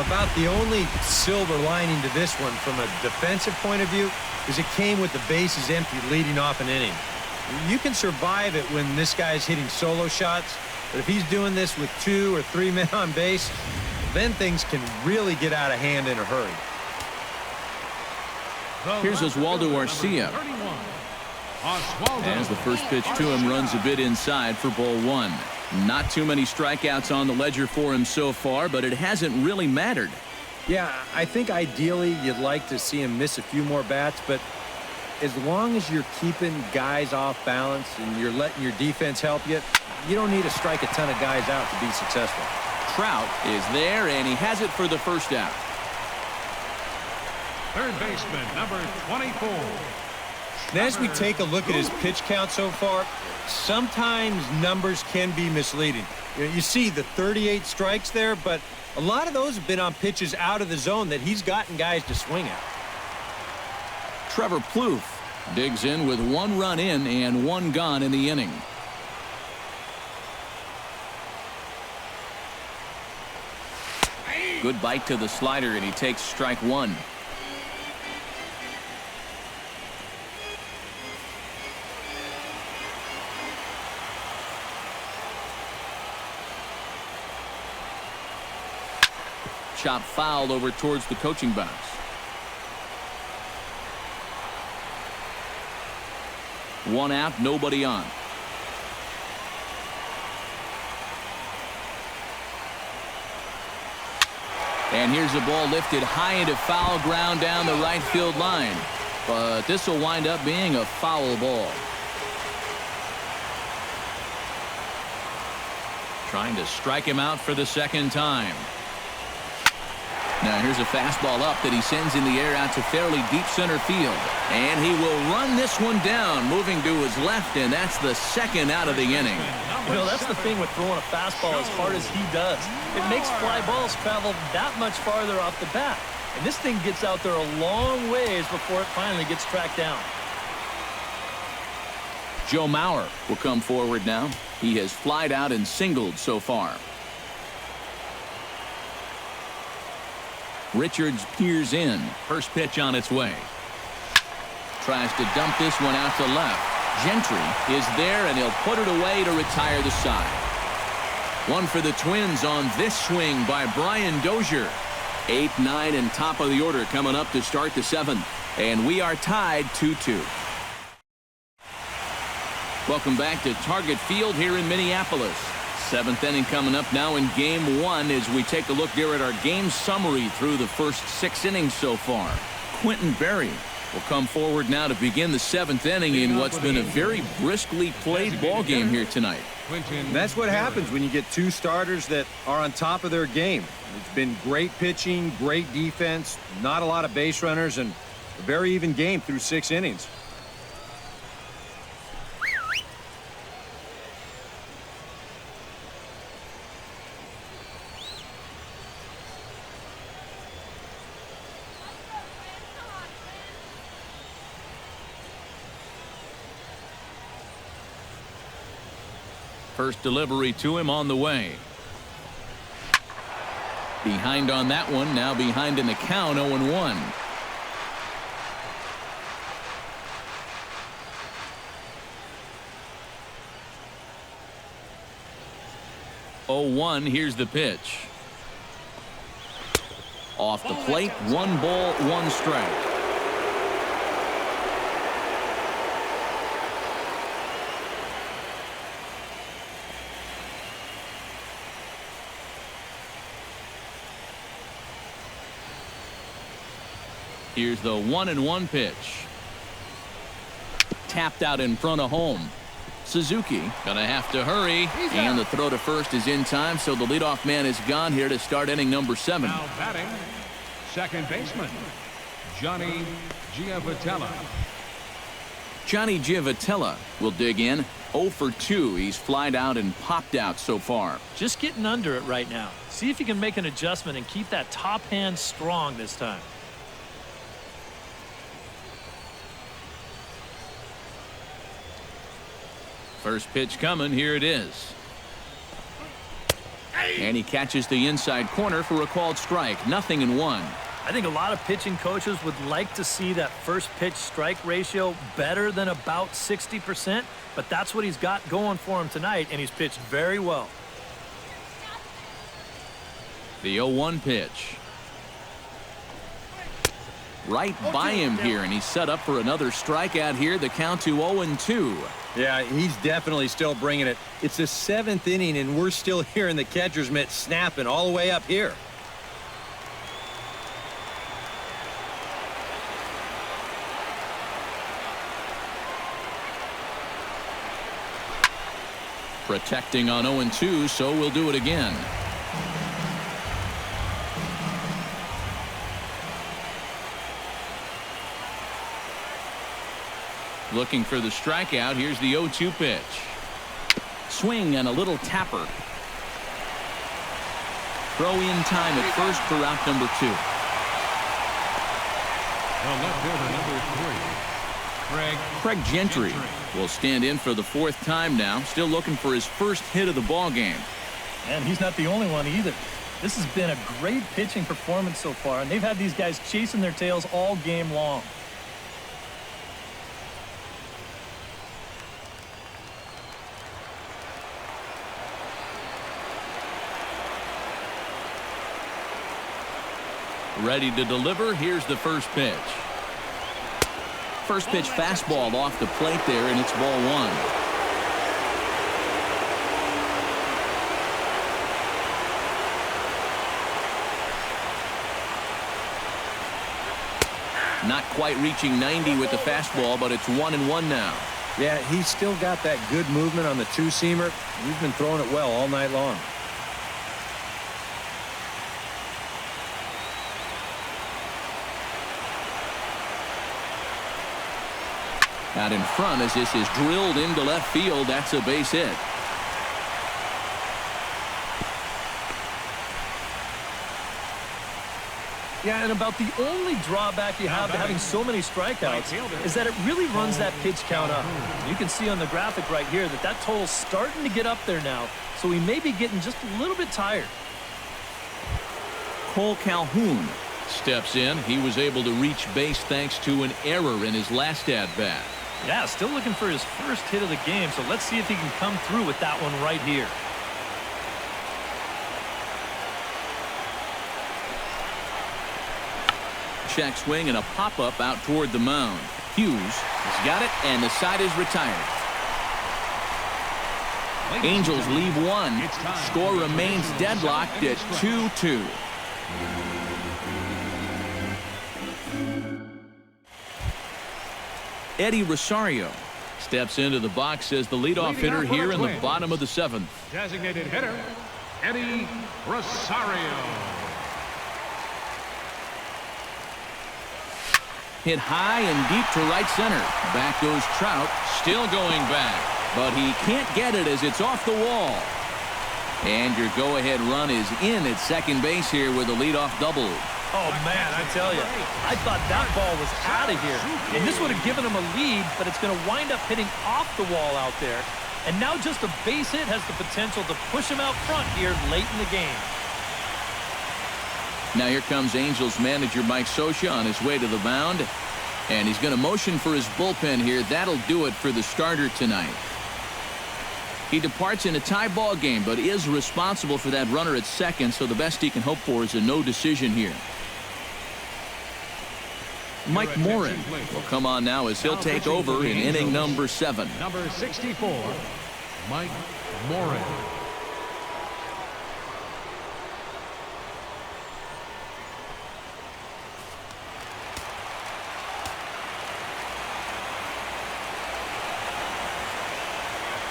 About the only silver lining to this one from a defensive point of view is it came with the bases empty leading off an inning. You can survive it when this guy's hitting solo shots, but if he's doing this with 2 or 3 men on base, then things can really get out of hand in a hurry. Here's Oswaldo Arcia. As the first pitch to him runs a bit inside for ball 1. Not too many strikeouts on the ledger for him so far, but it hasn't really mattered. Yeah, I think ideally you'd like to see him miss a few more bats, but as long as you're keeping guys off balance and you're letting your defense help you, you don't need to strike a ton of guys out to be successful. Trout is there, and he has it for the first out. Third baseman, number 24. And as we take a look at his pitch count so far, sometimes numbers can be misleading. You see the 38 strikes there, but a lot of those have been on pitches out of the zone that he's gotten guys to swing at. Trevor Plouffe digs in with 1 run in and 1 gone in the inning. Good bite to the slider, and he takes strike 1. Chop foul over towards the coaching box. One out, nobody on. And here's a ball lifted high into foul ground down the right field line. But this will wind up being a foul ball. Trying to strike him out for the second time. Now here's a fastball up that he sends in the air out to fairly deep center field. And he will run this one down, moving to his left, and that's the second out of the inning. You know, that's the thing with throwing a fastball as hard as he does. It makes fly balls travel that much farther off the bat. And this thing gets out there a long ways before it finally gets tracked down. Joe Mauer will come forward now. He has flied out and singled so far. Richards peers in. First pitch on its way. Tries to dump this one out to left. Gentry is there, and he'll put it away to retire the side. One for the Twins on this swing by Brian Dozier. 8, 9, and top of the order coming up to start the 7th. And we are tied 2-2. Welcome back to Target Field here in Minneapolis. 7th inning coming up now in Game 1 as we take a look here at our game summary through the first 6 innings so far. Quentin Berry We'll come forward now to begin the 7th inning in what's been a very briskly played ball game here tonight. And that's what happens when you get two starters that are on top of their game. It's been great pitching, great defense, not a lot of base runners, and a very even game through 6 innings. First delivery to him on the way. Behind on that one, now behind in the count, 0-1. Here's the pitch. Off the plate, 1 ball, 1 strike. Here's the 1-1 pitch. Tapped out in front of home. Suzuki gonna have to hurry, and the throw to first is in time, so the leadoff man is gone here to start inning number 7. Now batting, second baseman, Johnny Giavotella. Johnny Giavotella will dig in. 0 for 2. He's flied out and popped out so far. Just getting under it right now. See if you can make an adjustment and keep that top hand strong this time. First pitch coming. Here it is. And he catches the inside corner for a called strike. 0-1. I think a lot of pitching coaches would like to see that first pitch strike ratio better than about 60%, but that's what he's got going for him tonight, and he's pitched very well. The 0-1 pitch. Right by him here, and he's set up for another strikeout here. The count to 0-2. Yeah, he's definitely still bringing it. It's the 7th inning, and we're still hearing the catcher's mitt snapping all the way up here. Protecting on 0-2, so we'll do it again. Looking for the strikeout. Here's the 0-2 pitch. Swing and a little tapper. Throw in time at first for out number 2. The left fielder, number 3, Craig Gentry will stand in for the 4th time now. Still looking for his first hit of the ball game. And he's not the only one either. This has been a great pitching performance so far, and they've had these guys chasing their tails all game long. Ready to deliver. Here's the first pitch. First pitch fastball off the plate there, and it's ball 1. Not quite reaching 90 with the fastball, but it's 1-1 now. Yeah, he's still got that good movement on the two-seamer. He's been throwing it well all night long. Out in front as this is drilled into left field. That's a base hit. Yeah, and about the only drawback you have to having so many strikeouts is that it really runs that pitch count up. You can see on the graphic right here that that total's starting to get up there now, so he may be getting just a little bit tired. Cole Calhoun steps in. He was able to reach base thanks to an error in his last at-bat. Yeah, still looking for his first hit of the game, so let's see if he can come through with that one right here. Check swing and a pop-up out toward the mound. Hughes has got it, and the side is retired. Angels leave 1. Score remains deadlocked at 2-2. Eddie Rosario steps into the box as the leadoff hitter here in the bottom of the 7th. Designated hitter, Eddie Rosario. Hit high and deep to right center. Back goes Trout, still going back, but he can't get it as it's off the wall. And your go-ahead run is in at second base here with a leadoff double. Oh, man, I tell you, I thought that ball was out of here. And this would have given him a lead, but it's going to wind up hitting off the wall out there. And now just a base hit has the potential to push him out front here late in the game. Now here comes Angels manager Mike Scioscia on his way to the mound. And he's going to motion for his bullpen here. That'll do it for the starter tonight. He departs in a tie ball game, but is responsible for that runner at second, so the best he can hope for is a no decision here. Mike Morin will come on now as he'll take over in inning number 7. Number 64, Mike Morin.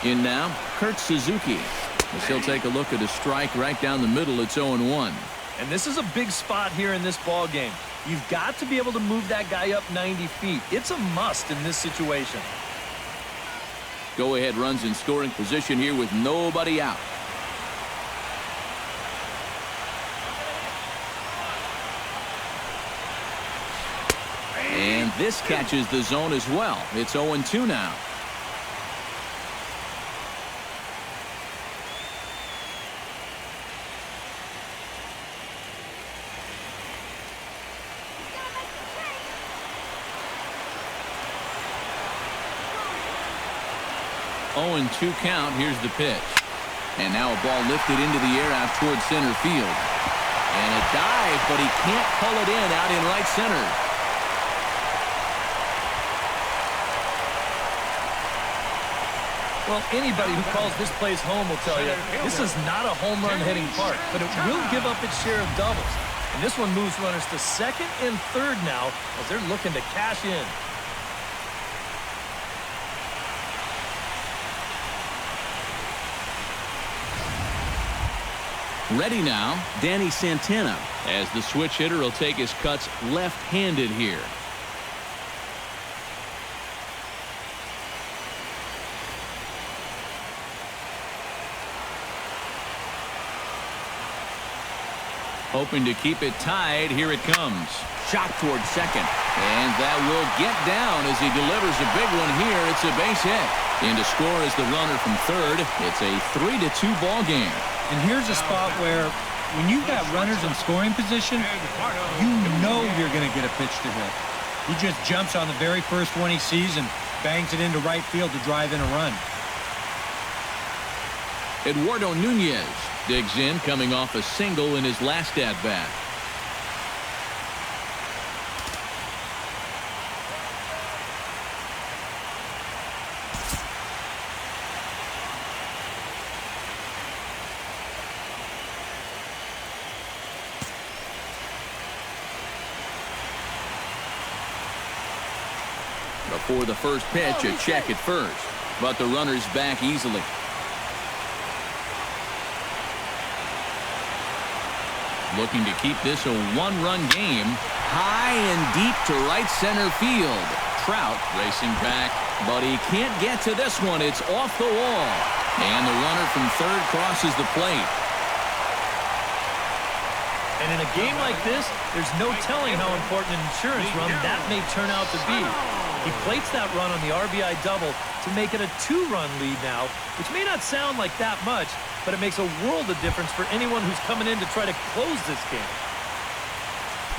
In now, Kurt Suzuki. As he'll take a look at a strike right down the middle. It's 0-1. And this is a big spot here in this ball game. You've got to be able to move that guy up 90 feet. It's a must in this situation. Go-ahead runs in scoring position here with nobody out. And this catches the zone as well. It's 0-2 now. And 2 count. Here's the pitch. And now a ball lifted into the air out towards center field. And a dive, but he can't pull it in out in right center. Well, anybody who calls this place home will tell you this is not a home run hitting park, but it will give up its share of doubles. And this one moves runners to second and third now as they're looking to cash in. Ready now, Danny Santana, as the switch hitter will take his cuts left-handed here. Hoping to keep it tied. Here it comes. Shot towards second. And that will get down as he delivers a big one here. It's a base hit. And to score is the runner from third. It's a 3-2 ball game. And here's a spot where when you've got runners in scoring position, you know you're going to get a pitch to hit. He just jumps on the very first one he sees and bangs it into right field to drive in a run. Eduardo Nunez digs in, coming off a single in his last at-bat. Before the first pitch, a check at first, but the runner's back easily. Looking to keep this a one-run game. High and deep to right center field. Trout racing back, but he can't get to this one. It's off the wall. And the runner from third crosses the plate. And in a game like this, there's no telling how important an insurance run that may turn out to be. He plates that run on the RBI double to make it a 2-run lead now, which may not sound like that much, but it makes a world of difference for anyone who's coming in to try to close this game.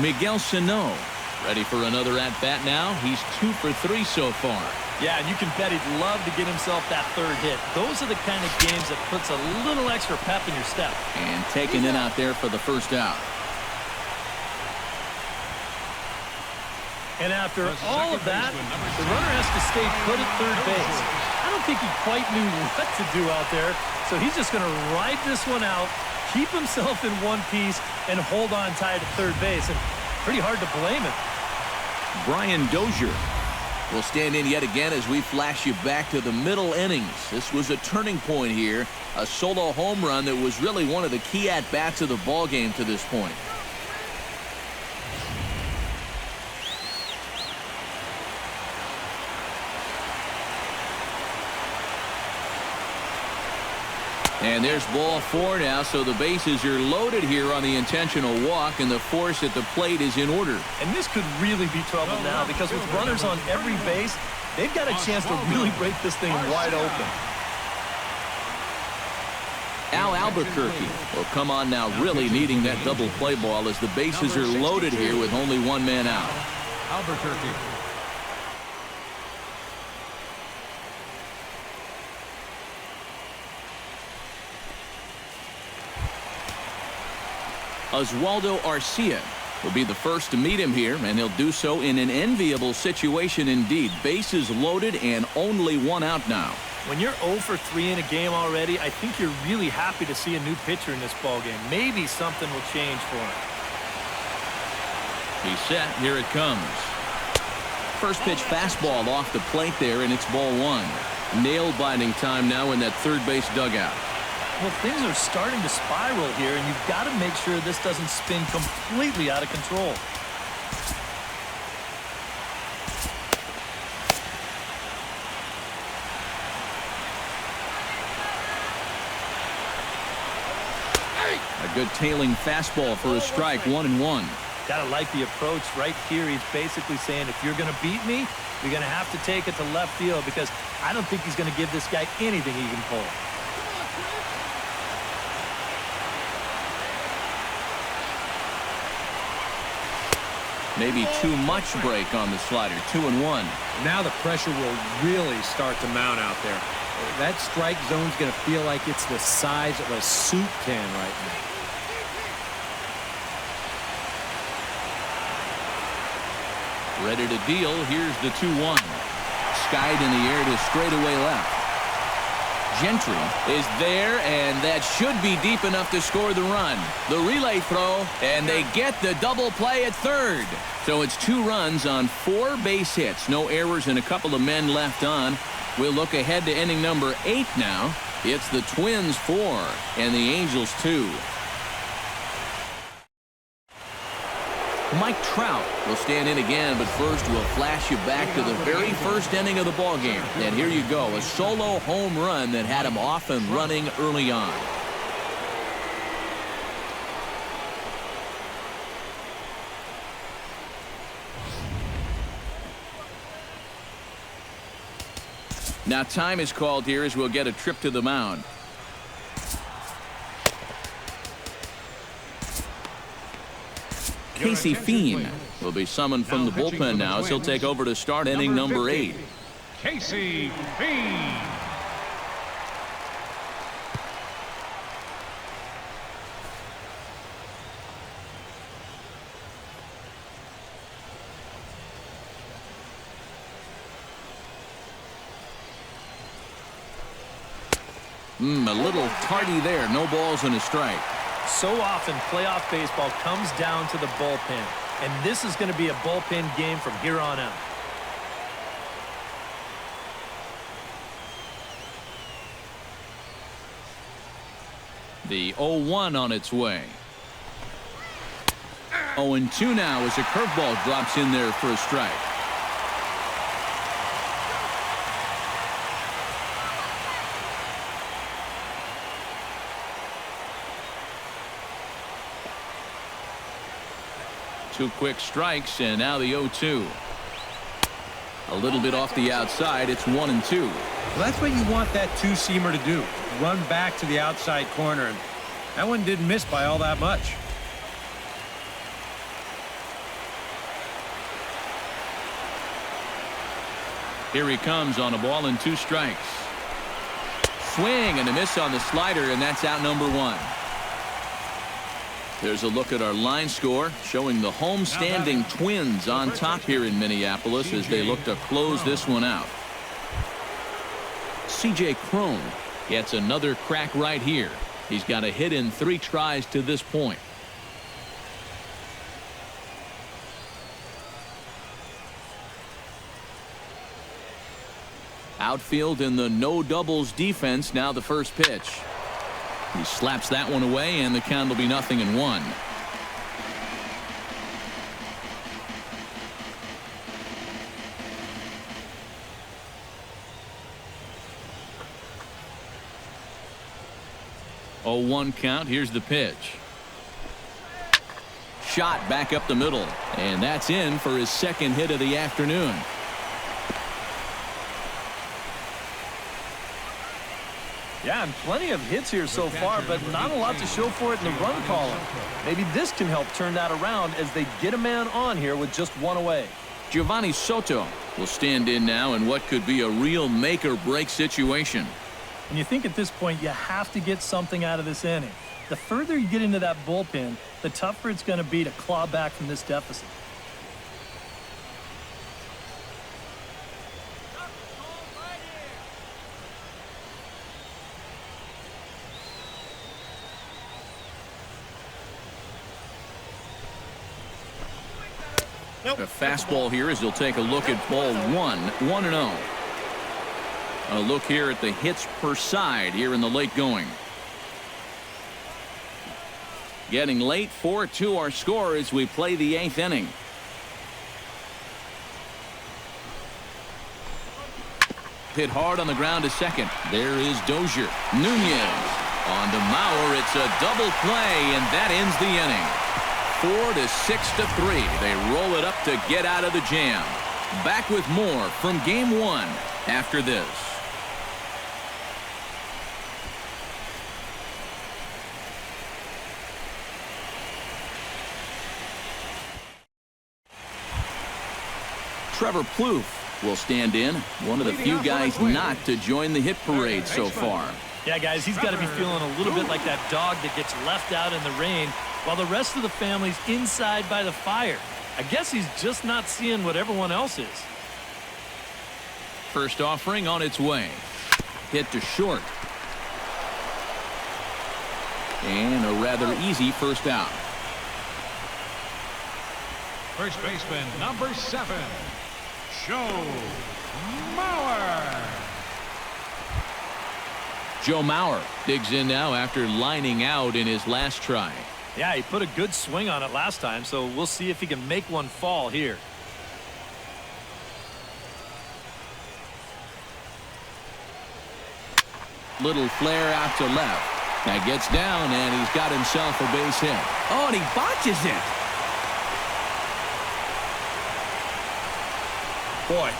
Miguel Sano ready for another at-bat now. He's 2 for 3 so far. Yeah, and you can bet he'd love to get himself that third hit. Those are the kind of games that puts a little extra pep in your step. And taken in out there for the first out. And after all of that, the runner has to stay put at third base. I don't think he quite knew what to do out there, so he's just going to ride this one out, keep himself in one piece, and hold on tight at third base. And pretty hard to blame him. Brian Dozier We'll stand in yet again as we flash you back to the middle innings. This was a turning point here, a solo home run that was really one of the key at-bats of the ballgame to this point. And there's ball 4 now, so the bases are loaded here on the intentional walk, and the force at the plate is in order. And this could really be trouble now, because with runners on every base, they've got a chance to really break this thing wide open. Al Albuquerque will come on now, really needing that double play ball as the bases are loaded here with only one man out. Albuquerque. Oswaldo Arcia will be the first to meet him here, and he'll do so in an enviable situation indeed. Bases loaded and only one out now. When you're 0 for 3 in a game already, I think you're really happy to see a new pitcher in this ballgame. Maybe something will change for him. He's set. Here it comes. First pitch fastball off the plate there, and it's ball 1. Nail-biting time now in that third base dugout. Well, things are starting to spiral here, and you've got to make sure this doesn't spin completely out of control. A good tailing fastball for a strike, 1-1. Gotta like the approach right here. He's basically saying, if you're going to beat me, you're going to have to take it to left field, because I don't think he's going to give this guy anything he can pull. Maybe too much break on the slider, 2-1. Now the pressure will really start to mount out there. That strike zone's going to feel like it's the size of a soup can right now. Ready to deal. Here's the 2-1. Skied in the air to straightaway left. Gentry is there, and that should be deep enough to score the run. The relay throw, and they get the double play at third. So it's 2 runs on 4 base hits. No errors and a couple of men left on. We'll look ahead to inning number 8 now. It's the Twins 4 and the Angels 2. Mike Trout will stand in again, but first we'll flash you back to the very first inning of the ballgame. And here you go, a solo home run that had him off and running early on. Now time is called here as we'll get a trip to the mound. Casey Fiend will be summoned from the bullpen now as he'll take over to start inning number 8. Casey Fiend. A little tardy there. No balls and a strike. So often, playoff baseball comes down to the bullpen, and this is going to be a bullpen game from here on out. The 0-1 on its way. 0-2 now as a curveball drops in there for a strike. Two quick strikes, and now the 0-2. A little bit off the outside. It's 1-2. Well, that's what you want that two-seamer to do. Run back to the outside corner, and that one didn't miss by all that much. Here he comes on a ball and 2 strikes. Swing and a miss on the slider, and that's out number 1. There's a look at our line score showing the home-standing Twins on top here in Minneapolis as they look to close this one out. C.J. Cron gets another crack right here. He's got a hit in 3 tries to this point. Outfield in the no doubles defense. Now the first pitch. He slaps that one away, and the count will be 0-1. A 1 count. Here's the pitch. Shot back up the middle, and that's in for his second hit of the afternoon. Yeah, and plenty of hits here so far, but not a lot to show for it in the run column. Maybe this can help turn that around as they get a man on here with just one away. Giovanni Soto will stand in now in what could be a real make-or-break situation. And you think at this point you have to get something out of this inning. The further you get into that bullpen, the tougher it's going to be to claw back from this deficit. A fastball here as he'll take a look at ball 1, 1-0. A look here at the hits per side here in the late going. Getting late, 4-2 our score as we play the 8th inning. Hit hard on the ground to second. There is Dozier. Nunez on to Mauer. It's a double play, and that ends the inning. 4-6-3. They roll it up to get out of the jam. Back with more from Game 1 after this. Trevor Plouffe will stand in, one of the few guys not to join the hit parade so far. Yeah, guys, he's got to be feeling a little bit like that dog that gets left out in the rain while the rest of the family's inside by the fire. I guess he's just not seeing what everyone else is. First offering on its way. Hit to short. And a rather easy first out. First baseman, number 7, Joe Mauer. Joe Mauer digs in now after lining out in his last try. Yeah, he put a good swing on it last time, so we'll see if he can make one fall here. Little flare out to left. That gets down, and he's got himself a base hit. Oh, and he botches it. Boy,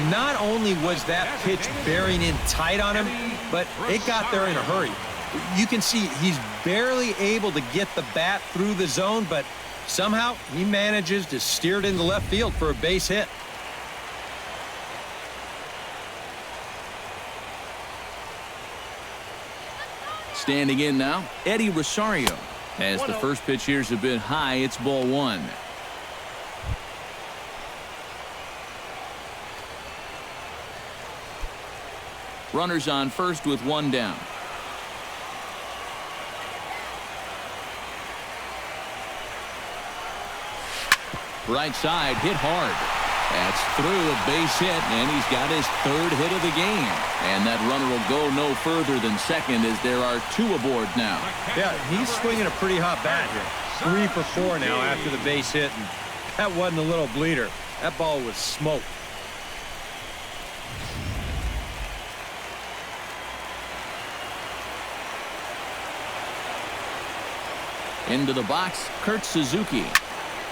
not only was that pitch bearing in tight on him, but it got there in a hurry. You can see he's barely able to get the bat through the zone, but somehow he manages to steer it into left field for a base hit. Standing in now, Eddie Rosario. As the first pitch here's a bit high, it's ball 1. Runners on first with 1 down. Right side, hit hard. That's through, a base hit, and he's got his 3rd hit of the game. And that runner will go no further than second as there are 2 aboard now. Yeah, he's swinging a pretty hot bat here. 3 for 4 now after the base hit, and that wasn't a little bleeder. That ball was smoked. Into the box, Kurt Suzuki.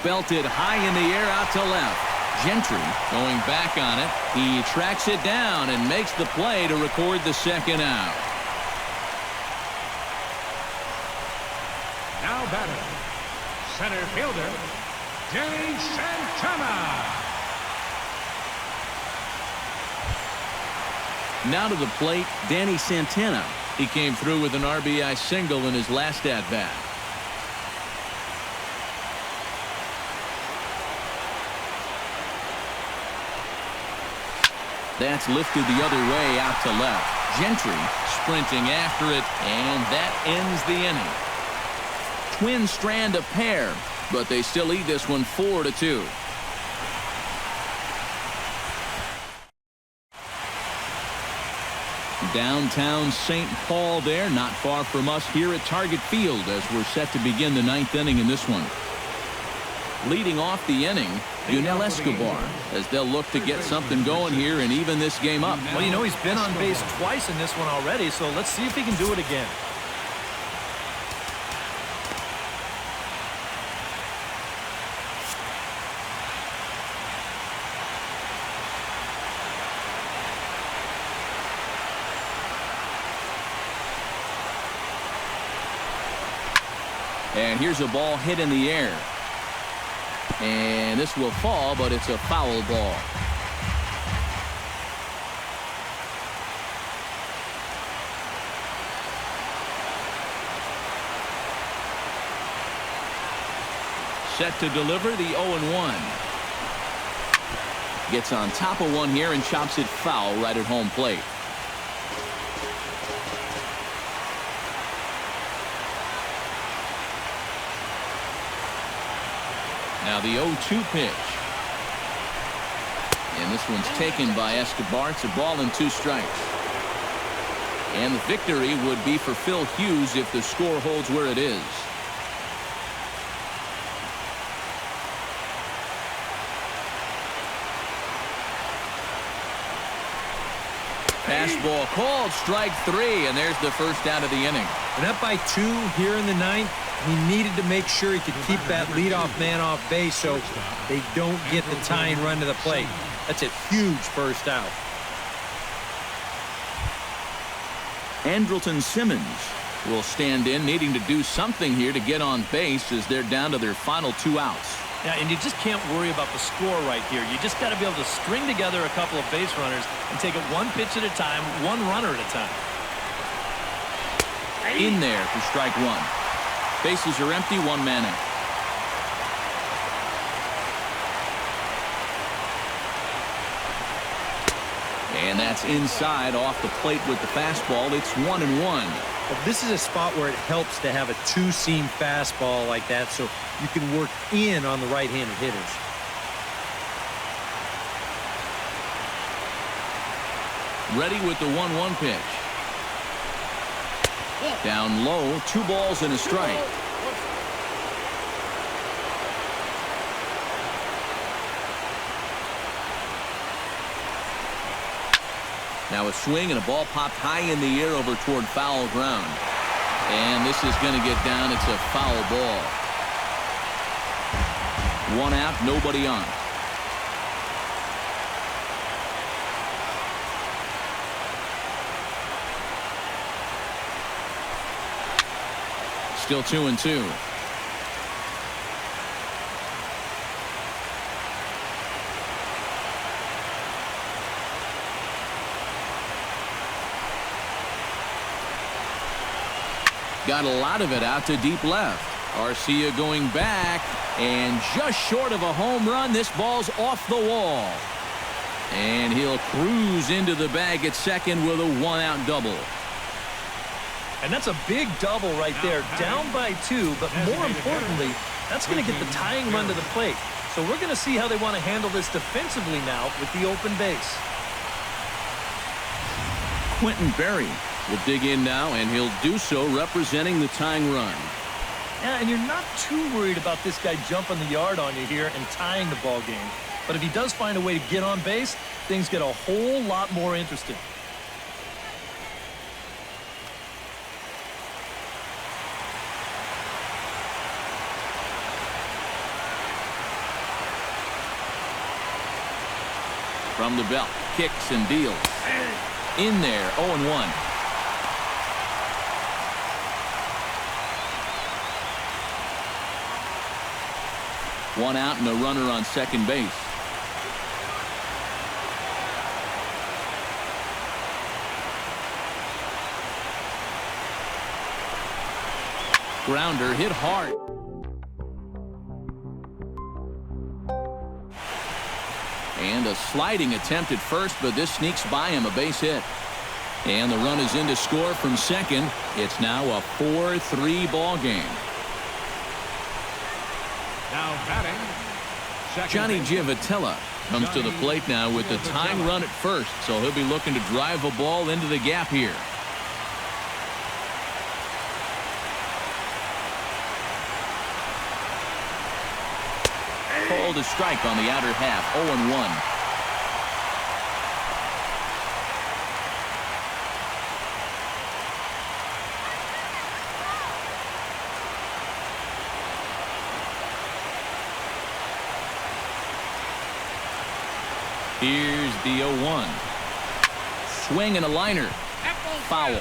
Belted high in the air out to left. Gentry going back on it. He tracks it down and makes the play to record the second out. Now batting, center fielder, Danny Santana. Now to the plate, Danny Santana. He came through with an RBI single in his last at-bat. That's lifted the other way out to left. Gentry sprinting after it, and that ends the inning. Twins strand a pair, but they still lead this one 4-2. Downtown St. Paul there, not far from us here at Target Field as we're set to begin the 9th inning in this one. Leading off the inning, Yunel Escobar, as they'll look to get something going here and even this game up. Well, you know, he's been on base twice in this one already, so let's see if he can do it again. And here's a ball hit in the air. And this will fall, but it's a foul ball. Set to deliver the 0-1. Gets on top of one here and chops it foul right at home plate. Now the 0-2 pitch. And this one's taken by Escobar. It's a ball and 2 strikes. And the victory would be for Phil Hughes if the score holds where it is. Fastball called, strike 3, and there's the first out of the inning. And up by 2 here in the 9th. He needed to make sure he could keep that leadoff man off base so they don't get the tying run to the plate. That's a huge first out. Andrelton Simmons will stand in, needing to do something here to get on base as they're down to their final 2 outs. Yeah, and you just can't worry about the score right here. You just got to be able to string together a couple of base runners and take it 1 pitch at a time, 1 runner at a time. In there for strike 1. Bases are empty, 1 man out. And that's inside off the plate with the fastball. It's 1-1. Well, this is a spot where it helps to have a 2-seam fastball like that so you can work in on the right-handed hitters. Ready with the 1-1 pitch. Down low, 2 balls and a strike. Now a swing and a ball popped high in the air over toward foul ground. And this is going to get down. It's a foul ball. 1 out, nobody on. Still 2-2. Got a lot of it out to deep left. Arcia going back, and just short of a home run. This ball's off the wall. And he'll cruise into the bag at second with a 1-out double. And that's a big double right there, down by 2, but more importantly, that's going to get the tying run to the plate. So we're going to see how they want to handle this defensively now with the open base. Quentin Berry will dig in now, and he'll do so representing the tying run. Yeah, and you're not too worried about this guy jumping the yard on you here and tying the ball game. But if he does find a way to get on base, things get a whole lot more interesting. From the belt, kicks and deals. In there, 0-1. One out and a runner on second base. Grounder hit hard. And a sliding attempt at first, but this sneaks by him, a base hit. And the run is in to score from second. It's now a 4-3 ball game. Now batting, Johnny Giavotella Comes to the plate now with the tying run at first, so he'll be looking to drive a ball into the gap here. Called a strike on the outer half, 0-1. Here's the 0-1. Swing and a liner. Foul.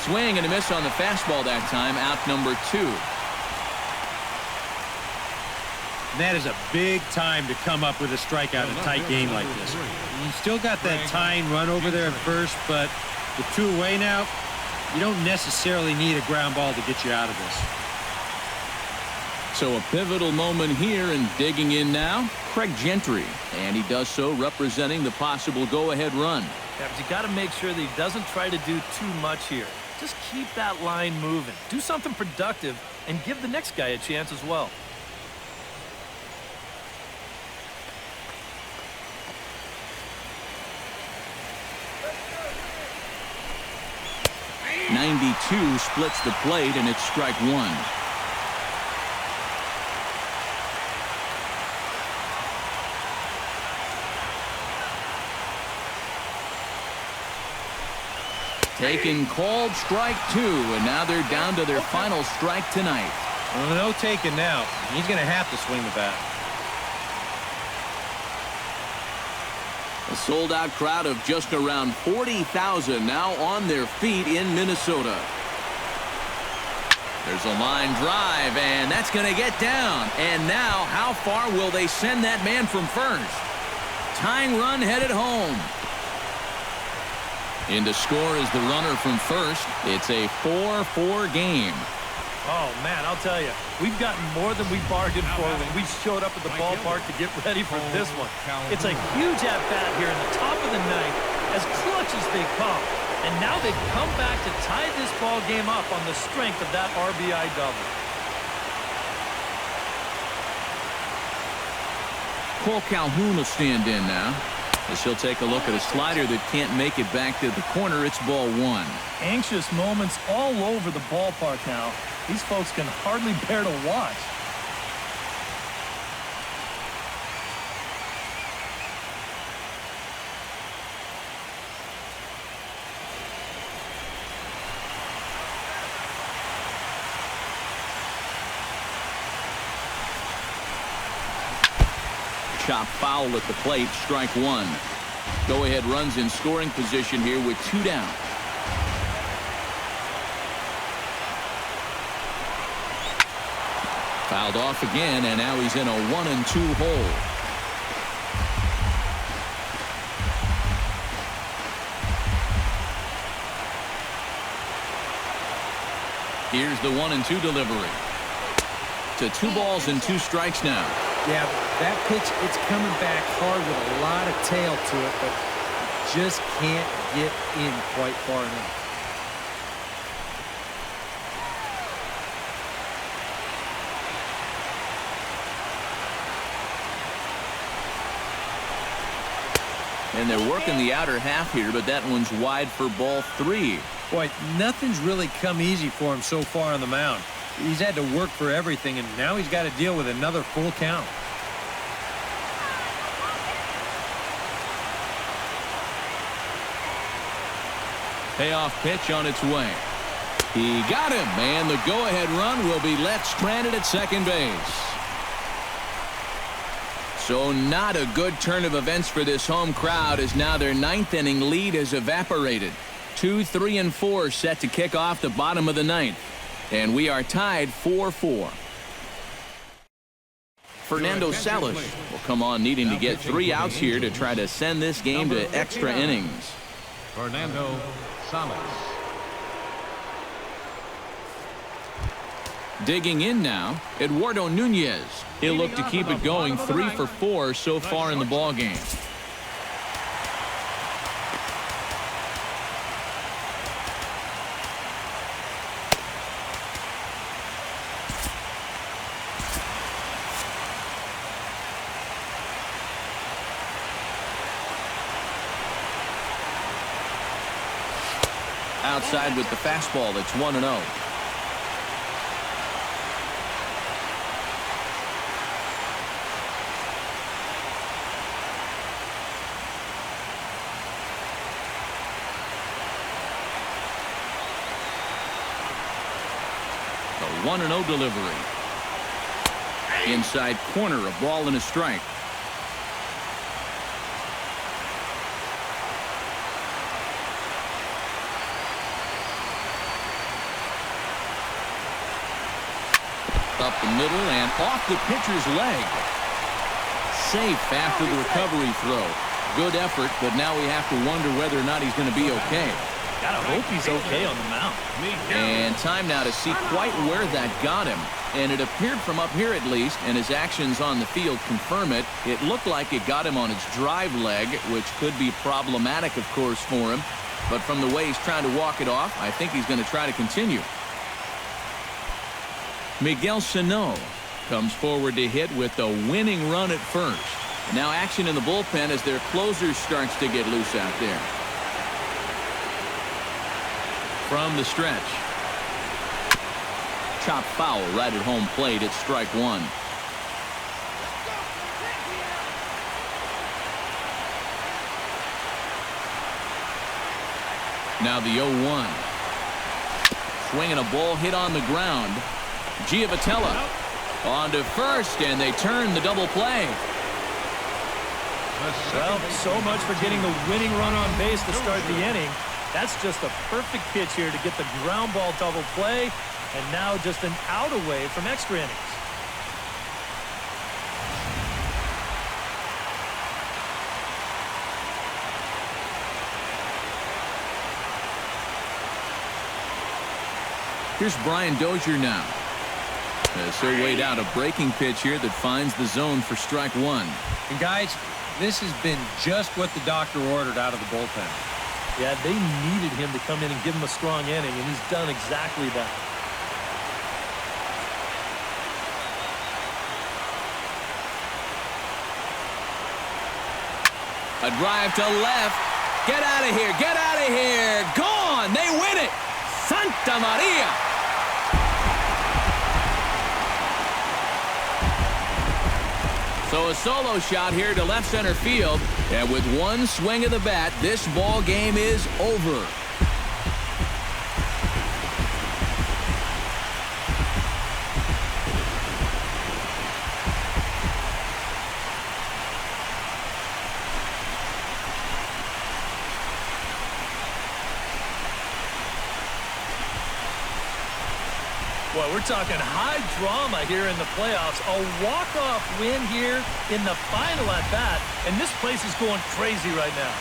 Swing and a miss on the fastball that time. Out number 2. That is a big time to come up with a strikeout in a tight game like this. You still got that tying run over there at first, but with 2 away now, you don't necessarily need a ground ball to get you out of this. So a pivotal moment here, and digging in now, Craig Gentry. And he does so representing the possible go-ahead run. Yeah, but you got to make sure that he doesn't try to do too much here. Just keep that line moving. Do something productive and give the next guy a chance as well. 92 splits the plate, and it's strike 1. Taken, called strike 2, and now they're down to their final strike tonight. Well, no taking now. He's going to have to swing the bat. A sold-out crowd of just around 40,000 now on their feet in Minnesota. There's a line drive, and that's going to get down. And now, how far will they send that man from first? Tying run headed home. In to score is the runner from first. It's a 4-4 game. Oh, man, I'll tell you, we've gotten more than we bargained for when we showed up at the ballpark to get ready for this one. It's a huge at-bat here in the top of the ninth, as clutch as they come. And now they've come back to tie this ball game up on the strength of that RBI double. Cole Calhoun will stand in now, as he'll take a look at a slider that can't make it back to the corner. It's ball 1. Anxious moments all over the ballpark now. These folks can hardly bear to watch. Chop foul at the plate, strike 1. Go-ahead runs in scoring position here with 2 down. Fouled off again, and now he's in a 1-2 hole. Here's the 1-2 delivery. To 2 balls and 2 strikes now. Yeah, that pitch, it's coming back hard with a lot of tail to it, but just can't get in quite far enough. And they're working the outer half here, but that one's wide for ball 3. Boy, nothing's really come easy for him so far on the mound. He's had to work for everything, and now he's got to deal with another full count. Payoff pitch on its way. He got him, and the go-ahead run will be left stranded at second base. So not a good turn of events for this home crowd, as now their 9th inning lead has evaporated. 2, 3, and 4 set to kick off the bottom of the 9th. And we are tied 4-4. Fernando Salas will come on needing to get 3 outs here to try to send this game to extra innings. Fernando Salas. Digging in now, Eduardo Nunez. He'll look to keep it going 3 for 4 so far in the ballgame. Outside with the fastball, that's 1-0. A 1-0 delivery. Inside corner, a ball and a strike. Up the middle and off the pitcher's leg. Safe after the recovery throw. Good effort, but now we have to wonder whether or not he's going to be okay. Gotta hope he's okay on the mound. And time now to see quite where that got him. And it appeared from up here at least, and his actions on the field confirm it. It looked like it got him on his drive leg, which could be problematic, of course, for him. But from the way he's trying to walk it off, I think he's going to try to continue. Miguel Sano comes forward to hit with the winning run at first. Now action in the bullpen as their closer starts to get loose out there. From the stretch. Chop foul right at home plate. It's strike one. Now the 0-1. Swinging a ball hit on the ground. Giavotella on to first, and they turn the double play. Well, so much for getting the winning run on base to start the inning. That's just a perfect pitch here to get the ground ball double play, and now just an out away from extra innings. Here's Brian Dozier now. As he'll wait out a breaking pitch here that finds the zone for strike one. And guys, this has been just what the doctor ordered out of the bullpen. Yeah, they needed him to come in and give him a strong inning, and he's done exactly that. A drive to left. Get out of here. Get out of here. Gone. They win it. Santa Maria. So a solo shot here to left center field. And with one swing of the bat, this ball game is over. Well, we're talking high drama here in the playoffs. A walk-off win here in the final at-bat, and this place is going crazy right now.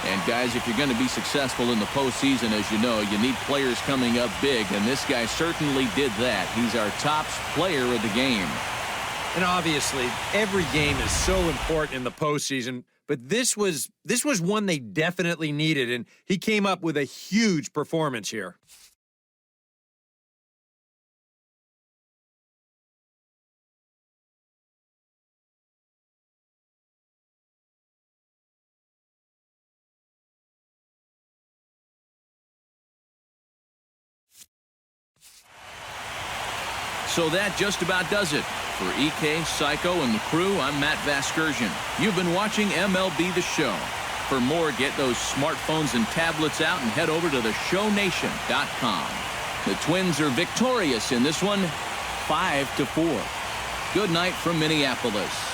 And guys, if you're going to be successful in the postseason, as you know, you need players coming up big, and this guy certainly did that. He's our top player of the game. And obviously, every game is so important in the postseason, but this was one they definitely needed, and he came up with a huge performance here. So that just about does it. For EK, Psycho, and the crew, I'm Matt Vasgersian. You've been watching MLB The Show. For more, get those smartphones and tablets out and head over to theshownation.com. The Twins are victorious in this one, 5-4. Good night from Minneapolis.